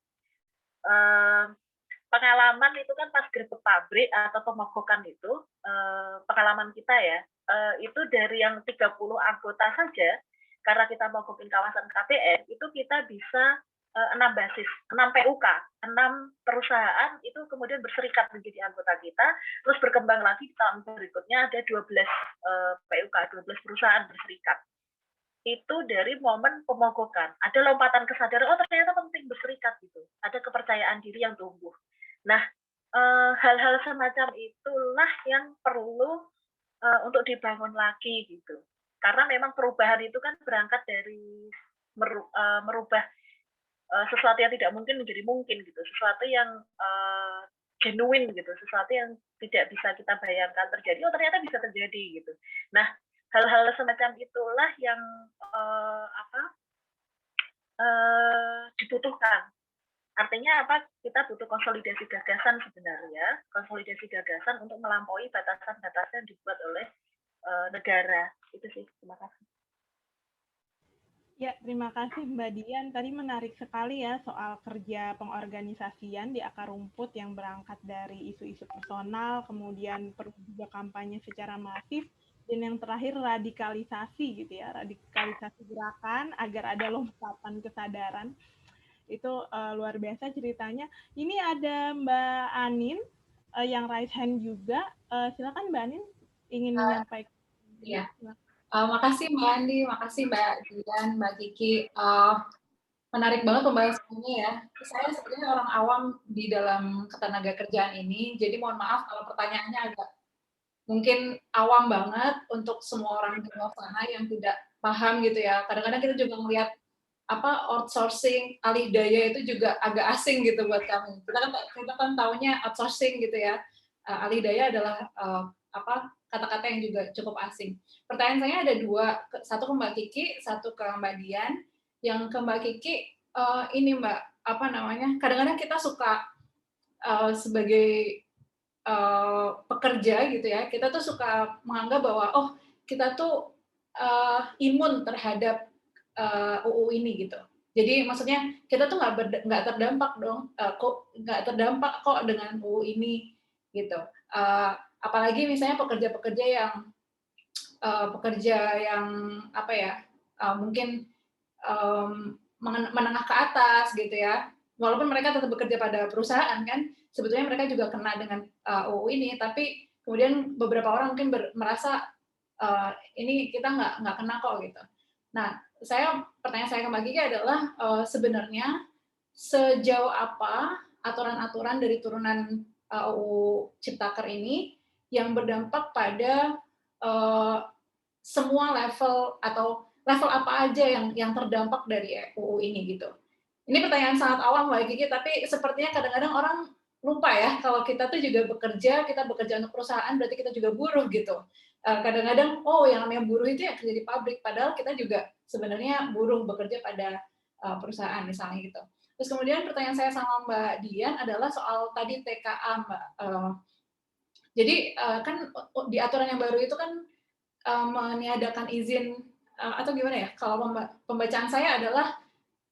Pengalaman itu kan pas gerbek pabrik atau pemogokan itu, pengalaman kita ya, itu dari yang 30 anggota saja, karena kita mogokin kawasan KPN, itu kita bisa 6 basis, 6 PUK, 6 perusahaan itu kemudian berserikat menjadi anggota kita, terus berkembang lagi di tahun berikutnya ada 12 PUK, 12 perusahaan berserikat. Itu dari momen pemogokan. Ada lompatan kesadaran, oh ternyata penting berserikat gitu. Ada kepercayaan diri yang tumbuh. Nah, hal-hal semacam itulah yang perlu untuk dibangun lagi gitu. Karena memang perubahan itu kan berangkat dari merubah sesuatu yang tidak mungkin menjadi mungkin gitu, sesuatu yang genuine gitu, sesuatu yang tidak bisa kita bayangkan terjadi, oh ternyata bisa terjadi gitu. Nah, hal-hal semacam itulah yang dibutuhkan. Artinya apa? Kita butuh konsolidasi gagasan sebenarnya, konsolidasi gagasan untuk melampaui batasan-batasan yang dibuat oleh negara. Itu sih, terima kasih. Ya, terima kasih Mbak Dian. Tadi menarik sekali ya soal kerja pengorganisasian di akar rumput yang berangkat dari isu-isu personal, kemudian perlu juga kampanye secara masif, dan yang terakhir radikalisasi gitu ya, radikalisasi gerakan agar ada lompatan kesadaran. Itu luar biasa ceritanya. Ini ada Mbak Anin yang raise hand juga. Silakan Mbak Anin ingin menyampaikan. Iya. Makasih Mbak Andi, makasih Mbak Dian, Mbak Kiki. Menarik banget pembahasannya ya. Saya sebenarnya orang awam di dalam ketenaga kerjaan ini, jadi mohon maaf kalau pertanyaannya agak mungkin awam banget untuk semua orang di luar sana yang tidak paham gitu ya. Kadang-kadang kita juga melihat outsourcing, alih daya itu juga agak asing gitu buat kami. Kita kan taunya outsourcing gitu ya. Alih daya adalah kata-kata yang juga cukup asing. Pertanyaan saya ada 2, satu ke Mbak Kiki, satu ke Mbak Dian. Yang ke Mbak Kiki, ini Mbak, kadang-kadang kita suka sebagai pekerja gitu ya, kita tuh suka menganggap bahwa kita tuh imun terhadap UU ini gitu. Jadi maksudnya kita tuh nggak terdampak dong, nggak terdampak kok dengan UU ini gitu. Apalagi misalnya pekerja-pekerja yang mungkin menengah ke atas gitu ya, walaupun mereka tetap bekerja pada perusahaan kan, sebetulnya mereka juga kena dengan UU ini, tapi kemudian beberapa orang mungkin merasa ini kita nggak kena kok gitu. Nah, pertanyaan saya ke Mbak Kiki adalah sebenarnya sejauh apa aturan-aturan dari turunan UU Ciptaker ini yang berdampak pada semua level atau level apa aja yang terdampak dari UU ini gitu. Ini pertanyaan sangat awam Mbak Kiki, tapi sepertinya kadang-kadang orang lupa ya kalau kita tuh juga bekerja untuk perusahaan, berarti kita juga buruh gitu. Kadang-kadang yang namanya buruh itu ya kerja di pabrik, padahal kita juga sebenarnya buruh bekerja pada perusahaan misalnya gitu. Terus kemudian pertanyaan saya sama Mbak Dian adalah soal tadi TKA Mbak. Jadi kan di aturan yang baru itu kan meniadakan izin atau gimana ya? Kalau pembacaan saya adalah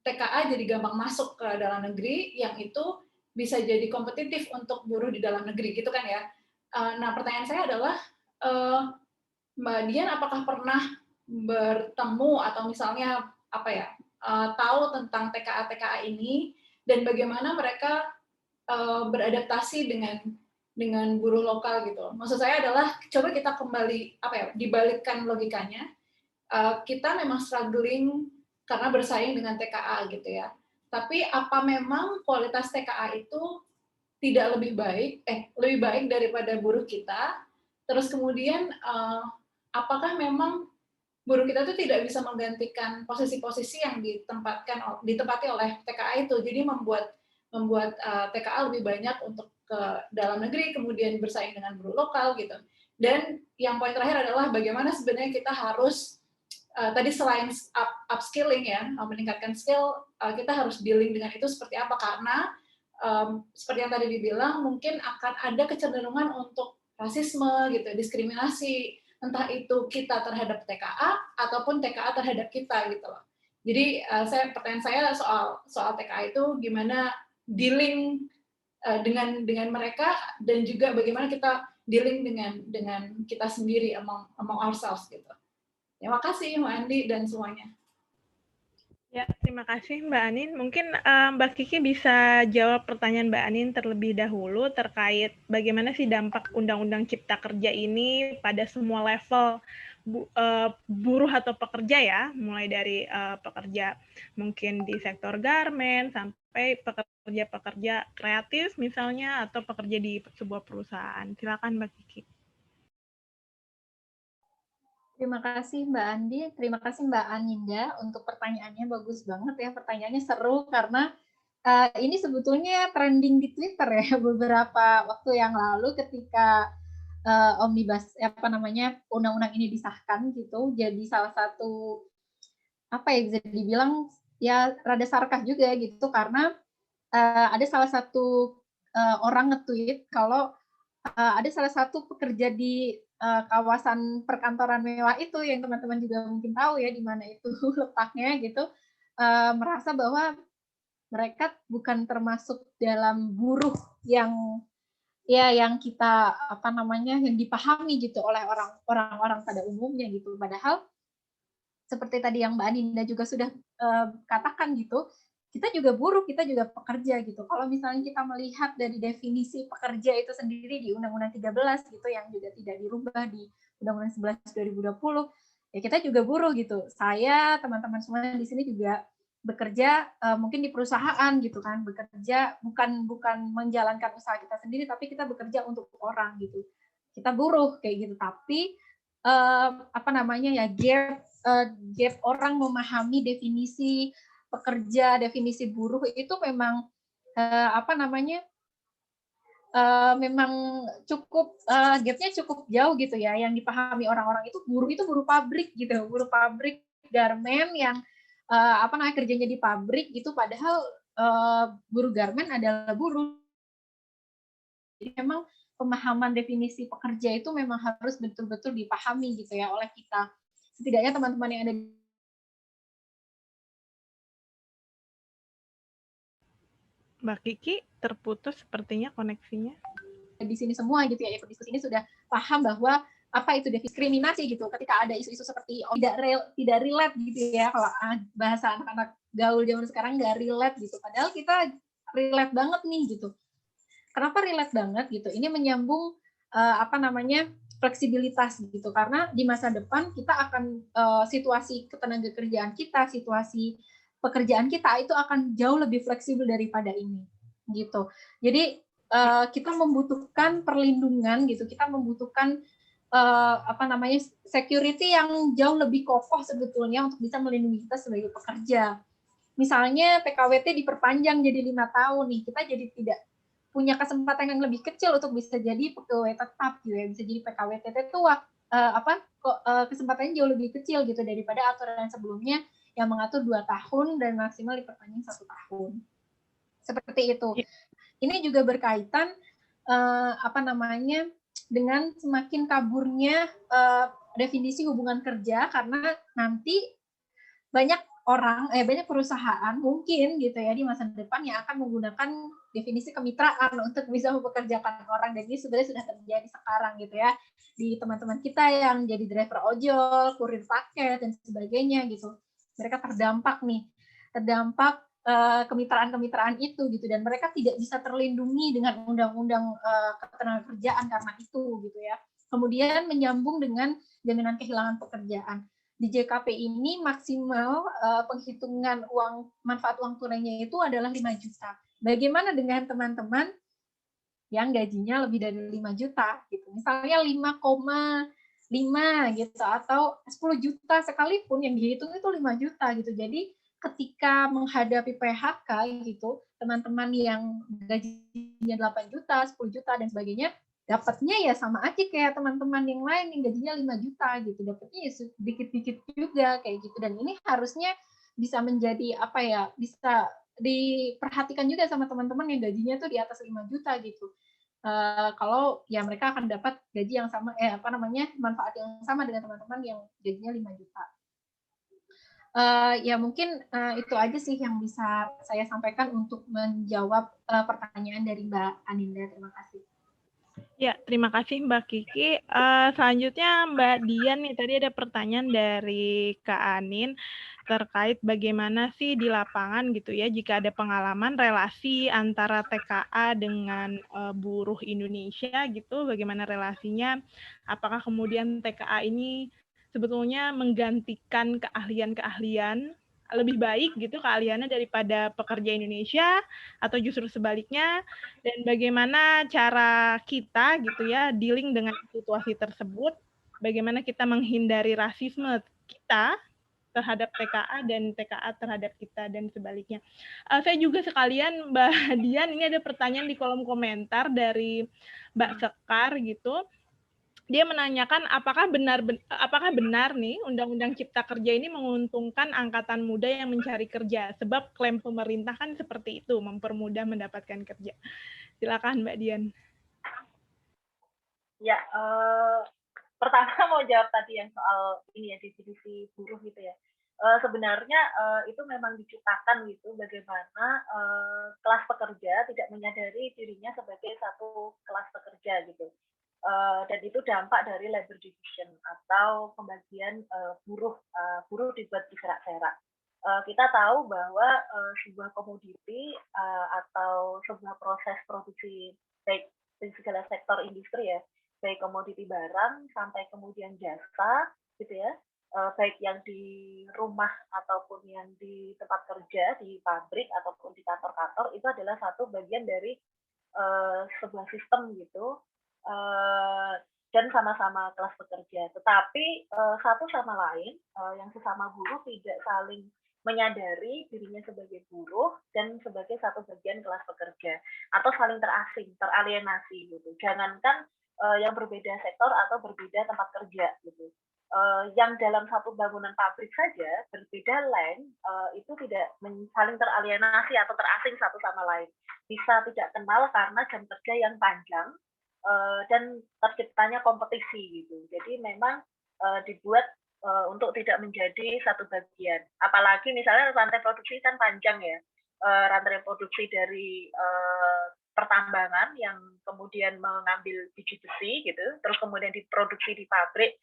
TKA jadi gampang masuk ke dalam negeri, yang itu bisa jadi kompetitif untuk buruh di dalam negeri, gitu kan ya? Nah, pertanyaan saya adalah Mbak Dian apakah pernah bertemu atau misalnya tahu tentang TKA ini dan bagaimana mereka beradaptasi dengan buruh lokal gitu. Maksud saya adalah coba kita kembali dibalikkan logikanya. Kita memang struggling karena bersaing dengan TKA gitu ya. Tapi apa memang kualitas TKA itu tidak lebih baik daripada buruh kita? Terus kemudian apakah memang buruh kita itu tidak bisa menggantikan posisi-posisi yang ditempati oleh TKA itu? Jadi membuat TKA lebih banyak untuk ke dalam negeri, kemudian bersaing dengan buruh lokal gitu. Dan yang poin terakhir adalah bagaimana sebenarnya kita harus tadi selain upskilling ya, meningkatkan skill, kita harus dealing dengan itu seperti apa, karena seperti yang tadi dibilang mungkin akan ada kecenderungan untuk rasisme gitu, diskriminasi, entah itu kita terhadap TKA ataupun TKA terhadap kita gitu loh. Jadi pertanyaan saya soal TKA itu gimana dealing dengan mereka, dan juga bagaimana kita dealing dengan kita sendiri among ourselves gitu. Terima kasih Mbak Andi dan semuanya. Ya, terima kasih Mbak Anin. Mungkin Mbak Kiki bisa jawab pertanyaan Mbak Anin terlebih dahulu terkait bagaimana sih dampak Undang-Undang Cipta Kerja ini pada semua level buruh atau pekerja ya, mulai dari pekerja mungkin di sektor garmen sampai pekerja-pekerja kreatif misalnya, atau pekerja di sebuah perusahaan. Silakan Mbak Kiki. Terima kasih Mbak Andi, terima kasih Mbak Aninda untuk pertanyaannya, bagus banget ya, pertanyaannya seru karena ini sebetulnya trending di Twitter ya beberapa waktu yang lalu ketika omnibus undang-undang ini disahkan gitu, jadi salah satu bisa dibilang ya rada sarkas juga gitu, karena ada salah satu orang nge-tweet kalau ada salah satu pekerja di kawasan perkantoran mewah itu yang teman-teman juga mungkin tahu ya di mana itu letaknya gitu, merasa bahwa mereka bukan termasuk dalam buruh yang kita yang dipahami gitu oleh orang-orang pada umumnya gitu. Padahal seperti tadi yang Mbak Aninda juga sudah katakan gitu, kita juga buruh, kita juga pekerja gitu. Kalau misalnya kita melihat dari definisi pekerja itu sendiri di Undang-Undang 13 gitu, yang juga tidak dirubah di Undang-Undang 11 2020, ya kita juga buruh gitu. Saya, teman-teman semua di sini juga bekerja mungkin di perusahaan gitu kan, bekerja bukan menjalankan usaha kita sendiri, tapi kita bekerja untuk orang gitu. Kita buruh kayak gitu, tapi gap orang memahami definisi pekerja, definisi buruh itu memang memang cukup gapnya cukup jauh gitu ya. Yang dipahami orang-orang itu buruh pabrik gitu, buruh pabrik garmen yang kerjanya di pabrik gitu, padahal buruh garmen adalah buruh. Jadi memang pemahaman definisi pekerja itu memang harus betul-betul dipahami gitu ya oleh kita. Setidaknya teman-teman yang ada Mbak Kiki terputus sepertinya koneksinya. di sini semua gitu ya, ikut diskusi ini sudah paham bahwa apa itu diskriminasi gitu. Ketika ada isu-isu seperti tidak relate gitu ya, kalau bahasa anak-anak gaul zaman sekarang nggak relate gitu. Padahal kita relate banget nih gitu. Kenapa relate banget gitu? Ini menyambung fleksibilitas gitu, karena di masa depan kita akan situasi ketenagakerjaan kita, situasi pekerjaan kita itu akan jauh lebih fleksibel daripada ini gitu. Jadi kita membutuhkan perlindungan gitu, kita membutuhkan security yang jauh lebih kokoh sebetulnya untuk bisa melindungi kita sebagai pekerja. Misalnya PKWT diperpanjang jadi 5 tahun nih, kita jadi tidak punya kesempatan yang lebih kecil untuk bisa jadi pegawai tetap gitu ya, bisa jadi PKWT itu kesempatannya jauh lebih kecil gitu daripada aturan sebelumnya yang mengatur 2 tahun dan maksimal diperpanjang 1 tahun. Seperti itu. Ini juga berkaitan dengan semakin kaburnya definisi hubungan kerja, karena nanti banyak perusahaan mungkin gitu ya di masa depan yang akan menggunakan definisi kemitraan untuk bisa mempekerjakan orang, dan ini sebenarnya sudah terjadi sekarang gitu ya di teman-teman kita yang jadi driver ojol, kurir paket dan sebagainya gitu. Mereka terdampak kemitraan-kemitraan itu gitu, dan mereka tidak bisa terlindungi dengan undang-undang ketenagakerjaan karena itu gitu ya. Kemudian menyambung dengan jaminan kehilangan pekerjaan. Di JKP ini maksimal penghitungan manfaat uang tunainya itu adalah 5 juta. Bagaimana dengan teman-teman yang gajinya lebih dari 5 juta gitu. Misalnya 5,5 gitu atau 10 juta sekalipun yang dihitung itu 5 juta gitu. Jadi ketika menghadapi PHK gitu, teman-teman yang gajinya 8 juta, 10 juta dan sebagainya, dapatnya ya sama aja kayak teman-teman yang lain yang gajinya 5 juta gitu. Dapatnya ya sedikit-dikit juga kayak gitu. Dan ini harusnya bisa menjadi apa ya, bisa diperhatikan juga sama teman-teman yang gajinya tuh di atas 5 juta gitu. Kalau ya mereka akan dapat gaji yang sama, manfaat yang sama dengan teman-teman yang gajinya 5 juta. Ya mungkin itu aja sih yang bisa saya sampaikan untuk menjawab pertanyaan dari Mbak Aninda. Terima kasih. Ya, terima kasih Mbak Kiki. Selanjutnya Mbak Dian nih, tadi ada pertanyaan dari Kak Anin terkait bagaimana sih di lapangan gitu ya, jika ada pengalaman relasi antara TKA dengan buruh Indonesia gitu, bagaimana relasinya, apakah kemudian TKA ini sebetulnya menggantikan keahlian-keahlian lebih baik gitu keahliannya daripada pekerja Indonesia atau justru sebaliknya, dan bagaimana cara kita gitu ya dealing dengan situasi tersebut, bagaimana kita menghindari rasisme kita terhadap TKA dan TKA terhadap kita dan sebaliknya. Saya juga sekalian Mbak Dian, ini ada pertanyaan di kolom komentar dari Mbak Sekar gitu. Dia menanyakan apakah benar nih Undang-Undang Cipta Kerja ini menguntungkan angkatan muda yang mencari kerja, sebab klaim pemerintah kan seperti itu, mempermudah mendapatkan kerja. Silakan Mbak Dian. Ya, pertama mau jawab tadi yang soal ini ya, definisi buruh gitu ya. Sebenarnya itu memang diciptakan gitu bagaimana kelas pekerja tidak menyadari dirinya sebagai satu kelas pekerja gitu. Dan itu dampak dari labor division atau pembagian buruh dibuat diserak-serak. Kita tahu bahwa sebuah komoditi atau sebuah proses produksi baik di segala sektor industri ya, baik komoditi barang sampai kemudian jasa gitu ya, baik yang di rumah ataupun yang di tempat kerja, di pabrik ataupun di kantor-kantor, itu adalah satu bagian dari sebuah sistem gitu, dan sama-sama kelas pekerja. Tetapi satu sama lain, yang sesama buruh tidak saling menyadari dirinya sebagai buruh dan sebagai satu bagian kelas pekerja, atau saling terasing, teralienasi gitu. Jangankan yang berbeda sektor atau berbeda tempat kerja gitu. Yang dalam satu bangunan pabrik saja berbeda line, itu tidak saling teralienasi atau terasing satu sama lain. Bisa tidak kenal karena jam kerja yang panjang dan terciptanya kompetisi gitu. Jadi memang dibuat untuk tidak menjadi satu bagian. Apalagi misalnya rantai produksi kan panjang ya, rantai produksi dari pertambangan yang kemudian mengambil biji besi gitu, terus kemudian diproduksi di pabrik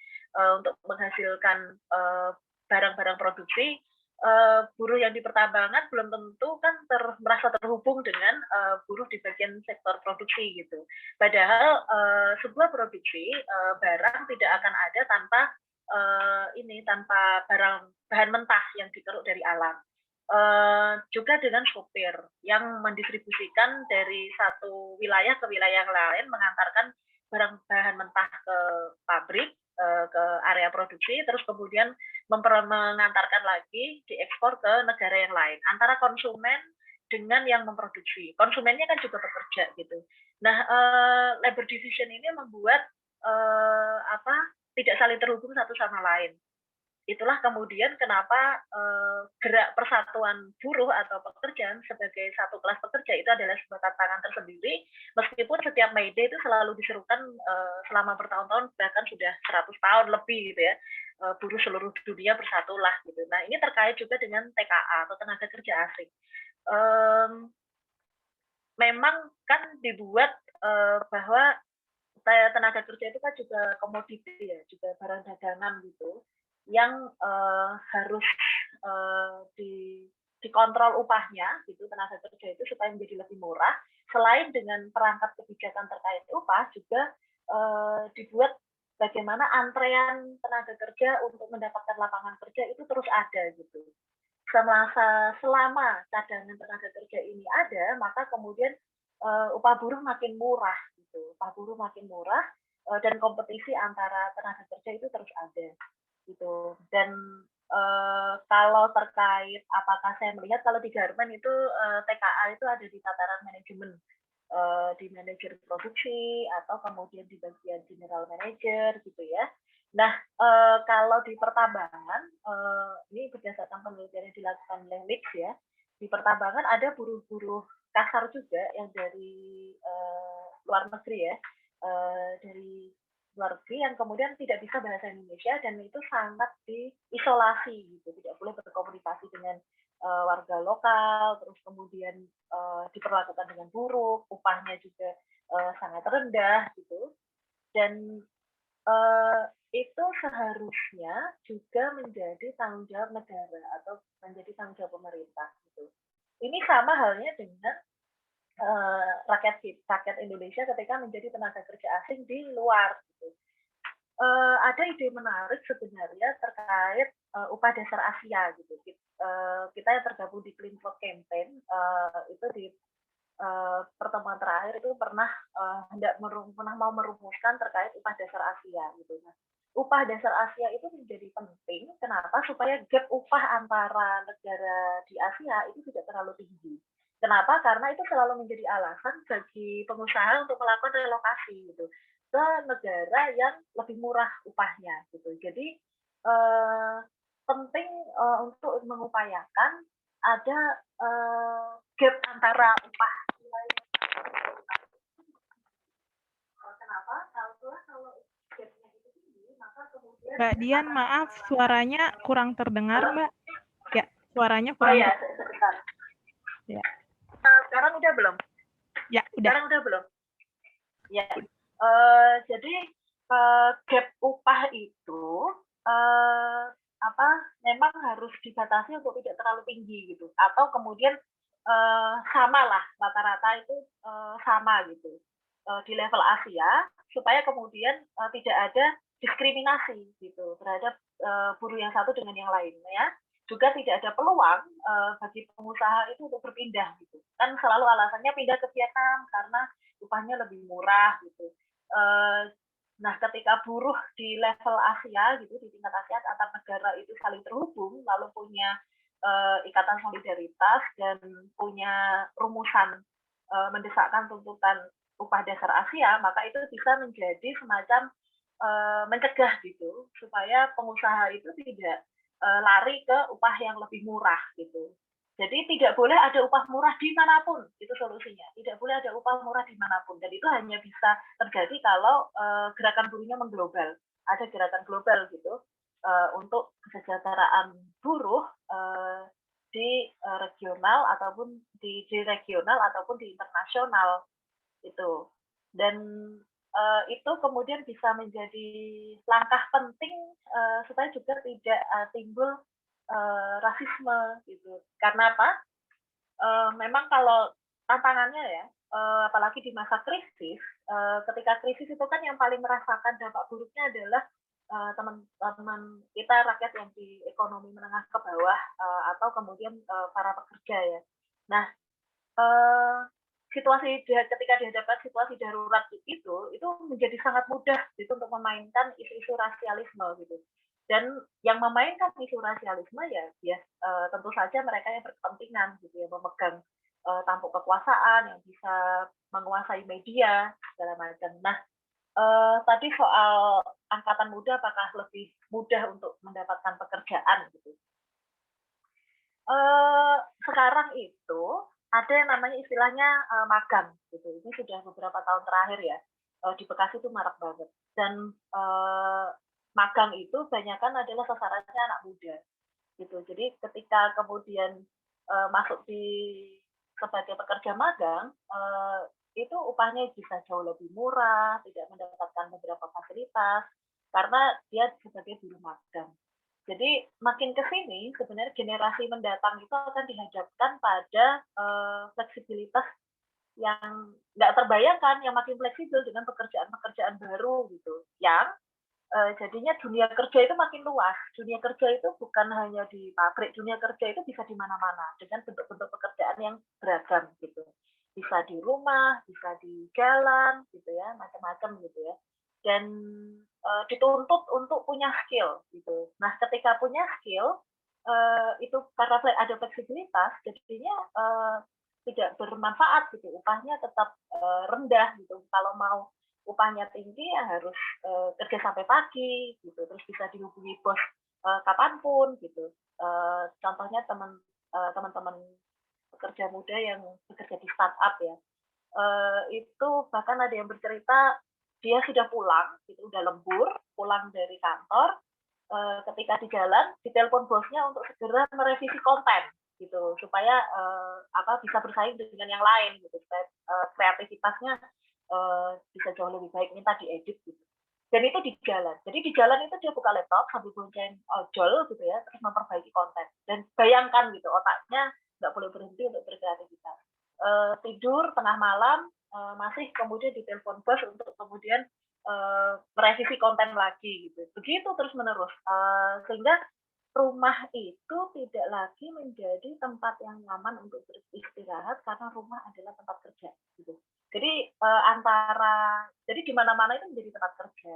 untuk menghasilkan barang-barang produksi. Buruh yang di pertambangan belum tentu kan merasa terhubung dengan buruh di bagian sektor produksi gitu. Padahal sebuah produksi barang tidak akan ada tanpa tanpa bahan mentah yang dikeruk dari alam. Juga dengan sopir yang mendistribusikan dari satu wilayah ke wilayah lain, mengantarkan bahan mentah ke pabrik, ke area produksi, terus kemudian mengantarkan lagi diekspor ke negara yang lain, antara konsumen dengan yang memproduksi. Konsumennya kan juga bekerja gitu. Nah, labor division ini membuat tidak saling terhubung satu sama lain. Itulah kemudian kenapa gerak persatuan buruh atau pekerjaan sebagai satu kelas pekerja itu adalah sebuah tantangan tersendiri, meskipun setiap May Day itu selalu diserukan selama bertahun-tahun, bahkan sudah 100 tahun lebih gitu ya, buruh seluruh dunia bersatulah gitu. Nah, ini terkait juga dengan TKA atau tenaga kerja asing. Memang kan dibuat bahwa tenaga kerja itu kan juga komoditi ya, juga barang dagangan gitu, yang harus dikontrol upahnya gitu tenaga kerja itu supaya menjadi lebih murah. Selain dengan perangkat kebijakan terkait upah juga dibuat bagaimana antrean tenaga kerja untuk mendapatkan lapangan kerja itu terus ada gitu. Selama cadangan tenaga kerja ini ada, maka kemudian upah buruh makin murah gitu. Upah buruh makin murah dan kompetisi antara tenaga kerja itu terus ada gitu. Dan kalau terkait apakah saya melihat kalau di Garmen itu TKA itu ada di tataran manajemen, di manajer produksi atau kemudian di bagian general manager gitu ya. Nah, kalau di pertambangan, ini berdasarkan penelitian yang dilakukan oleh LIX ya, di pertambangan ada buruh-buruh kasar juga yang dari luar negeri ya, dari luar negeri yang kemudian tidak bisa bahasa Indonesia dan itu sangat diisolasi gitu, tidak boleh berkomunikasi dengan warga lokal, terus kemudian diperlakukan dengan buruk, upahnya juga sangat rendah gitu, dan itu seharusnya juga menjadi tanggung jawab negara atau menjadi tanggung jawab pemerintah gitu. Ini sama halnya dengan rakyat Indonesia ketika menjadi tenaga kerja asing di luar gitu. Ada ide menarik sebenarnya terkait upah dasar Asia gitu. Kita yang tergabung di Clean Code Campaign itu di pertemuan terakhir itu pernah mau merumuskan terkait upah dasar Asia gitu. Nah, upah dasar Asia itu menjadi penting. Kenapa? Supaya gap upah antara negara di Asia itu tidak terlalu tinggi. Kenapa? Karena itu selalu menjadi alasan bagi pengusaha untuk melakukan relokasi gitu ke negara yang lebih murah upahnya gitu. Jadi penting untuk mengupayakan ada gap antara upah. Kenapa? Kalau gapnya itu tinggi, maka kemudian Mbak Dian, maaf suaranya kurang terdengar, Mbak. Ya, suaranya kurang. Oh ya, sebentar. Ya. Sekarang udah belum? Ya, udah. Sekarang udah belum? Ya. Jadi gap upah itu memang harus dibatasi untuk tidak terlalu tinggi gitu, atau kemudian sama lah rata-rata itu sama gitu di level Asia supaya kemudian tidak ada diskriminasi gitu terhadap buruh yang satu dengan yang lain ya. Juga tidak ada peluang bagi pengusaha itu untuk berpindah gitu. Kan selalu alasannya pindah ke Vietnam karena upahnya lebih murah gitu. Nah, ketika buruh di level Asia gitu, di tingkat Asia antar negara itu saling terhubung, lalu punya ikatan solidaritas dan punya rumusan mendesakkan tuntutan upah dasar Asia, maka itu bisa menjadi semacam mencegah gitu supaya pengusaha itu tidak lari ke upah yang lebih murah gitu. Jadi tidak boleh ada upah murah dimanapun, itu solusinya. Tidak boleh ada upah murah dimanapun, dan itu hanya bisa terjadi kalau gerakan buruhnya mengglobal. Ada gerakan global gitu untuk kesejahteraan buruh di regional ataupun di regional ataupun di internasional itu. Dan itu kemudian bisa menjadi langkah penting supaya juga tidak timbul rasisme gitu. Karena apa? Memang kalau tantangannya ya, apalagi di masa krisis, ketika krisis itu kan yang paling merasakan dampak buruknya adalah teman-teman kita rakyat yang di ekonomi menengah ke bawah atau kemudian para pekerja ya. Nah, ketika dihadapkan situasi darurat itu menjadi sangat mudah gitu untuk memainkan isu-isu rasialisme gitu. Dan yang memainkan isu rasialisme ya tentu saja mereka yang berkepentingan gitu ya, memegang tampuk kekuasaan yang bisa menguasai media segala macam. Nah, tadi soal angkatan muda apakah lebih mudah untuk mendapatkan pekerjaan gitu. Sekarang itu ada yang namanya istilahnya magang gitu. Ini sudah beberapa tahun terakhir ya. Di Bekasi itu marak banget. Dan magang itu kebanyakan adalah sasarannya anak muda gitu. Jadi ketika kemudian masuk sebagai pekerja magang, itu upahnya bisa jauh lebih murah, tidak mendapatkan beberapa fasilitas karena dia sebagai buruh magang. Jadi makin ke sini sebenarnya generasi mendatang itu akan dihadapkan pada fleksibilitas yang nggak terbayangkan, yang makin fleksibel dengan pekerjaan-pekerjaan baru gitu, yang jadinya dunia kerja itu makin luas. Dunia kerja itu bukan hanya di pabrik, dunia kerja itu bisa di mana-mana dengan bentuk-bentuk pekerjaan yang beragam gitu. Bisa di rumah, bisa di jalan gitu ya, macam-macam gitu ya. Dan dituntut untuk punya skill gitu. Nah, ketika punya skill itu karena ada fleksibilitas, jadinya tidak bermanfaat gitu. Upahnya tetap rendah gitu. Kalau mau upahnya tinggi ya harus kerja sampai pagi gitu, terus bisa dihubungi bos kapanpun gitu. Contohnya teman-teman pekerja muda yang bekerja di startup ya, itu bahkan ada yang bercerita dia sudah pulang gitu, udah lembur pulang dari kantor, ketika di jalan ditelepon bosnya untuk segera merevisi konten gitu supaya bisa bersaing dengan yang lain gitu, supaya kreativitasnya bisa jauh lebih baik, minta diedit gitu. Dan itu di jalan. Jadi di jalan itu dia buka laptop sambil bonceng ojol gitu ya, terus memperbaiki konten. Dan bayangkan gitu, otaknya nggak boleh berhenti untuk berkreativitas. Tidur tengah malam, masih kemudian ditelepon bos untuk kemudian merevisi konten lagi gitu. Begitu terus menerus. Sehingga rumah itu tidak lagi menjadi tempat yang nyaman untuk beristirahat karena rumah adalah tempat kerja gitu. Jadi jadi di mana-mana itu menjadi tempat kerja.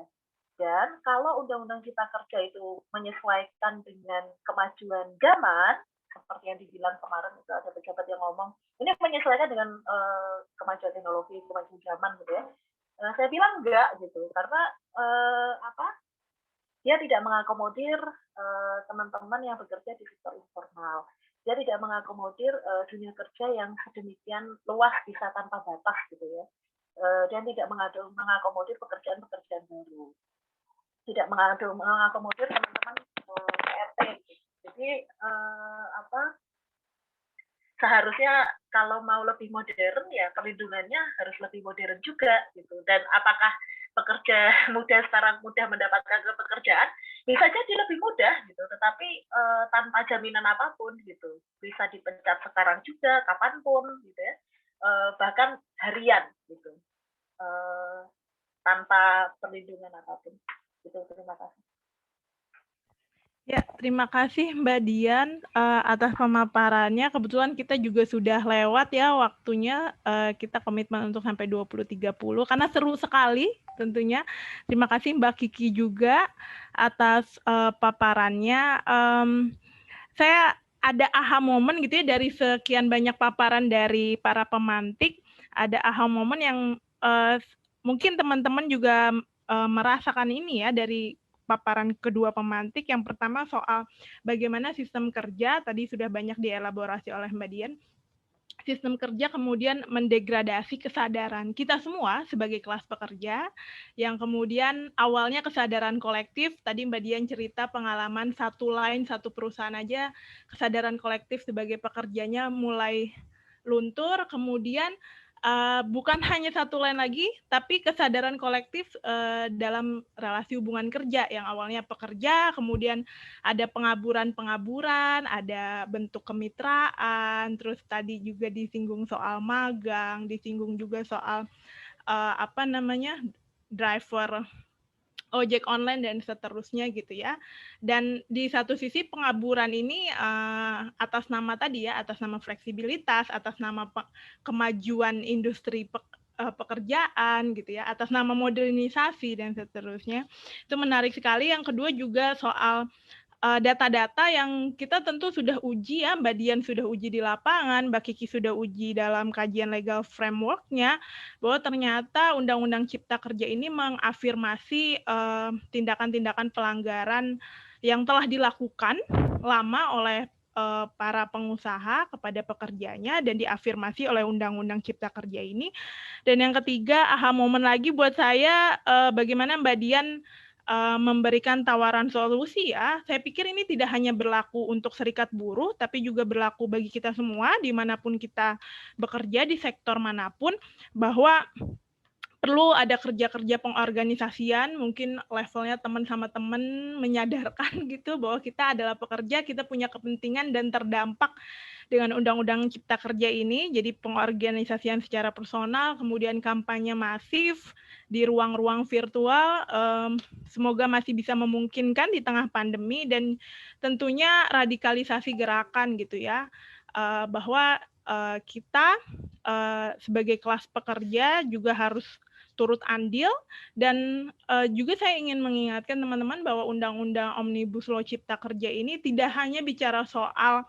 Dan kalau undang-undang cipta kerja itu menyesuaikan dengan kemajuan zaman, seperti yang dibilang kemarin itu ada pejabat yang ngomong, ini menyesuaikan dengan kemajuan teknologi, kemajuan zaman gitu ya. Saya bilang enggak gitu, karena dia tidak mengakomodir teman-teman yang bekerja di sektor informal. Dia tidak mengakomodir dunia kerja yang sedemikian luas bisa tanpa batas gitu ya. Dan tidak mengakomodir pekerjaan-pekerjaan baru. Tidak mengakomodir teman-teman PRT. Jadi seharusnya kalau mau lebih modern ya perlindungannya harus lebih modern juga gitu. Dan apakah pekerja muda sekarang mudah mendapatkan pekerjaan? Bisa jadi lebih mudah gitu, tetapi tanpa jaminan apapun gitu. Bisa dipecat sekarang juga, kapanpun gitu ya. Bahkan harian gitu. Tanpa perlindungan apapun. Gitu, terima kasih. Ya, terima kasih Mbak Dian atas pemaparannya. Kebetulan kita juga sudah lewat ya waktunya, kita komitmen untuk sampai 20.30 karena seru sekali tentunya. Terima kasih Mbak Kiki juga atas paparannya. Saya ada aha momen gitu ya dari sekian banyak paparan dari para pemantik, ada aha momen yang mungkin teman-teman juga merasakan ini ya dari paparan kedua pemantik. Yang pertama soal bagaimana sistem kerja, tadi sudah banyak dielaborasi oleh Mbak Dian, sistem kerja kemudian mendegradasi kesadaran kita semua sebagai kelas pekerja, yang kemudian awalnya kesadaran kolektif, tadi Mbak Dian cerita pengalaman satu perusahaan aja, kesadaran kolektif sebagai pekerjanya mulai luntur, kemudian bukan hanya satu line lagi, tapi kesadaran kolektif dalam relasi hubungan kerja yang awalnya pekerja, kemudian ada pengaburan, ada bentuk kemitraan, terus tadi juga disinggung soal magang, disinggung juga soal driver ojek online dan seterusnya gitu ya. Dan di satu sisi pengaburan ini atas nama tadi ya, atas nama fleksibilitas, atas nama kemajuan industri pekerjaan gitu ya, atas nama modernisasi dan seterusnya. Itu menarik sekali. Yang kedua juga soal data-data yang kita tentu sudah uji ya, Mbak Dian sudah uji di lapangan, Mbak Kiki sudah uji dalam kajian legal framework-nya, bahwa ternyata Undang-Undang Cipta Kerja ini mengafirmasi tindakan-tindakan pelanggaran yang telah dilakukan lama oleh para pengusaha kepada pekerjanya dan diafirmasi oleh Undang-Undang Cipta Kerja ini. Dan yang ketiga, aha momen lagi buat saya, bagaimana Mbak Dian memberikan tawaran solusi ya. Saya pikir ini tidak hanya berlaku untuk serikat buruh, tapi juga berlaku bagi kita semua, dimanapun kita bekerja, di sektor manapun, bahwa perlu ada kerja-kerja pengorganisasian, mungkin levelnya teman sama teman menyadarkan gitu bahwa kita adalah pekerja, kita punya kepentingan dan terdampak dengan Undang-Undang Cipta Kerja ini. Jadi pengorganisasian secara personal, kemudian kampanye masif di ruang-ruang virtual, semoga masih bisa memungkinkan di tengah pandemi, dan tentunya radikalisasi gerakan gitu ya, bahwa kita sebagai kelas pekerja juga harus turut andil, dan juga saya ingin mengingatkan teman-teman bahwa Undang-Undang Omnibus Law Cipta Kerja ini tidak hanya bicara soal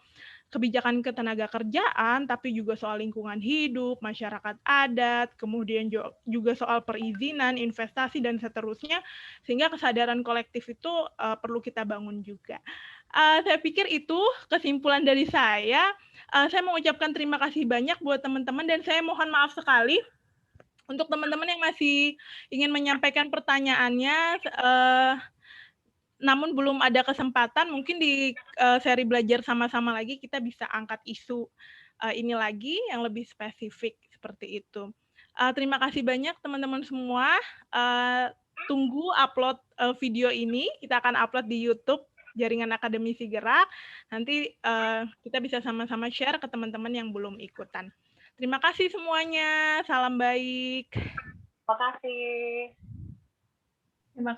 kebijakan ketenagakerjaan, tapi juga soal lingkungan hidup, masyarakat adat, kemudian juga soal perizinan, investasi, dan seterusnya, sehingga kesadaran kolektif itu perlu kita bangun juga. Saya pikir itu kesimpulan dari saya. Saya mengucapkan terima kasih banyak buat teman-teman, dan saya mohon maaf sekali untuk teman-teman yang masih ingin menyampaikan pertanyaannya, namun belum ada kesempatan, mungkin di seri belajar sama-sama lagi kita bisa angkat isu ini lagi yang lebih spesifik seperti itu. Terima kasih banyak teman-teman semua. Tunggu upload video ini, kita akan upload di YouTube Jaringan Akademisi Gerak. Nanti kita bisa sama-sama share ke teman-teman yang belum ikutan. Terima kasih semuanya. Salam baik. Terima kasih. Terima kasih.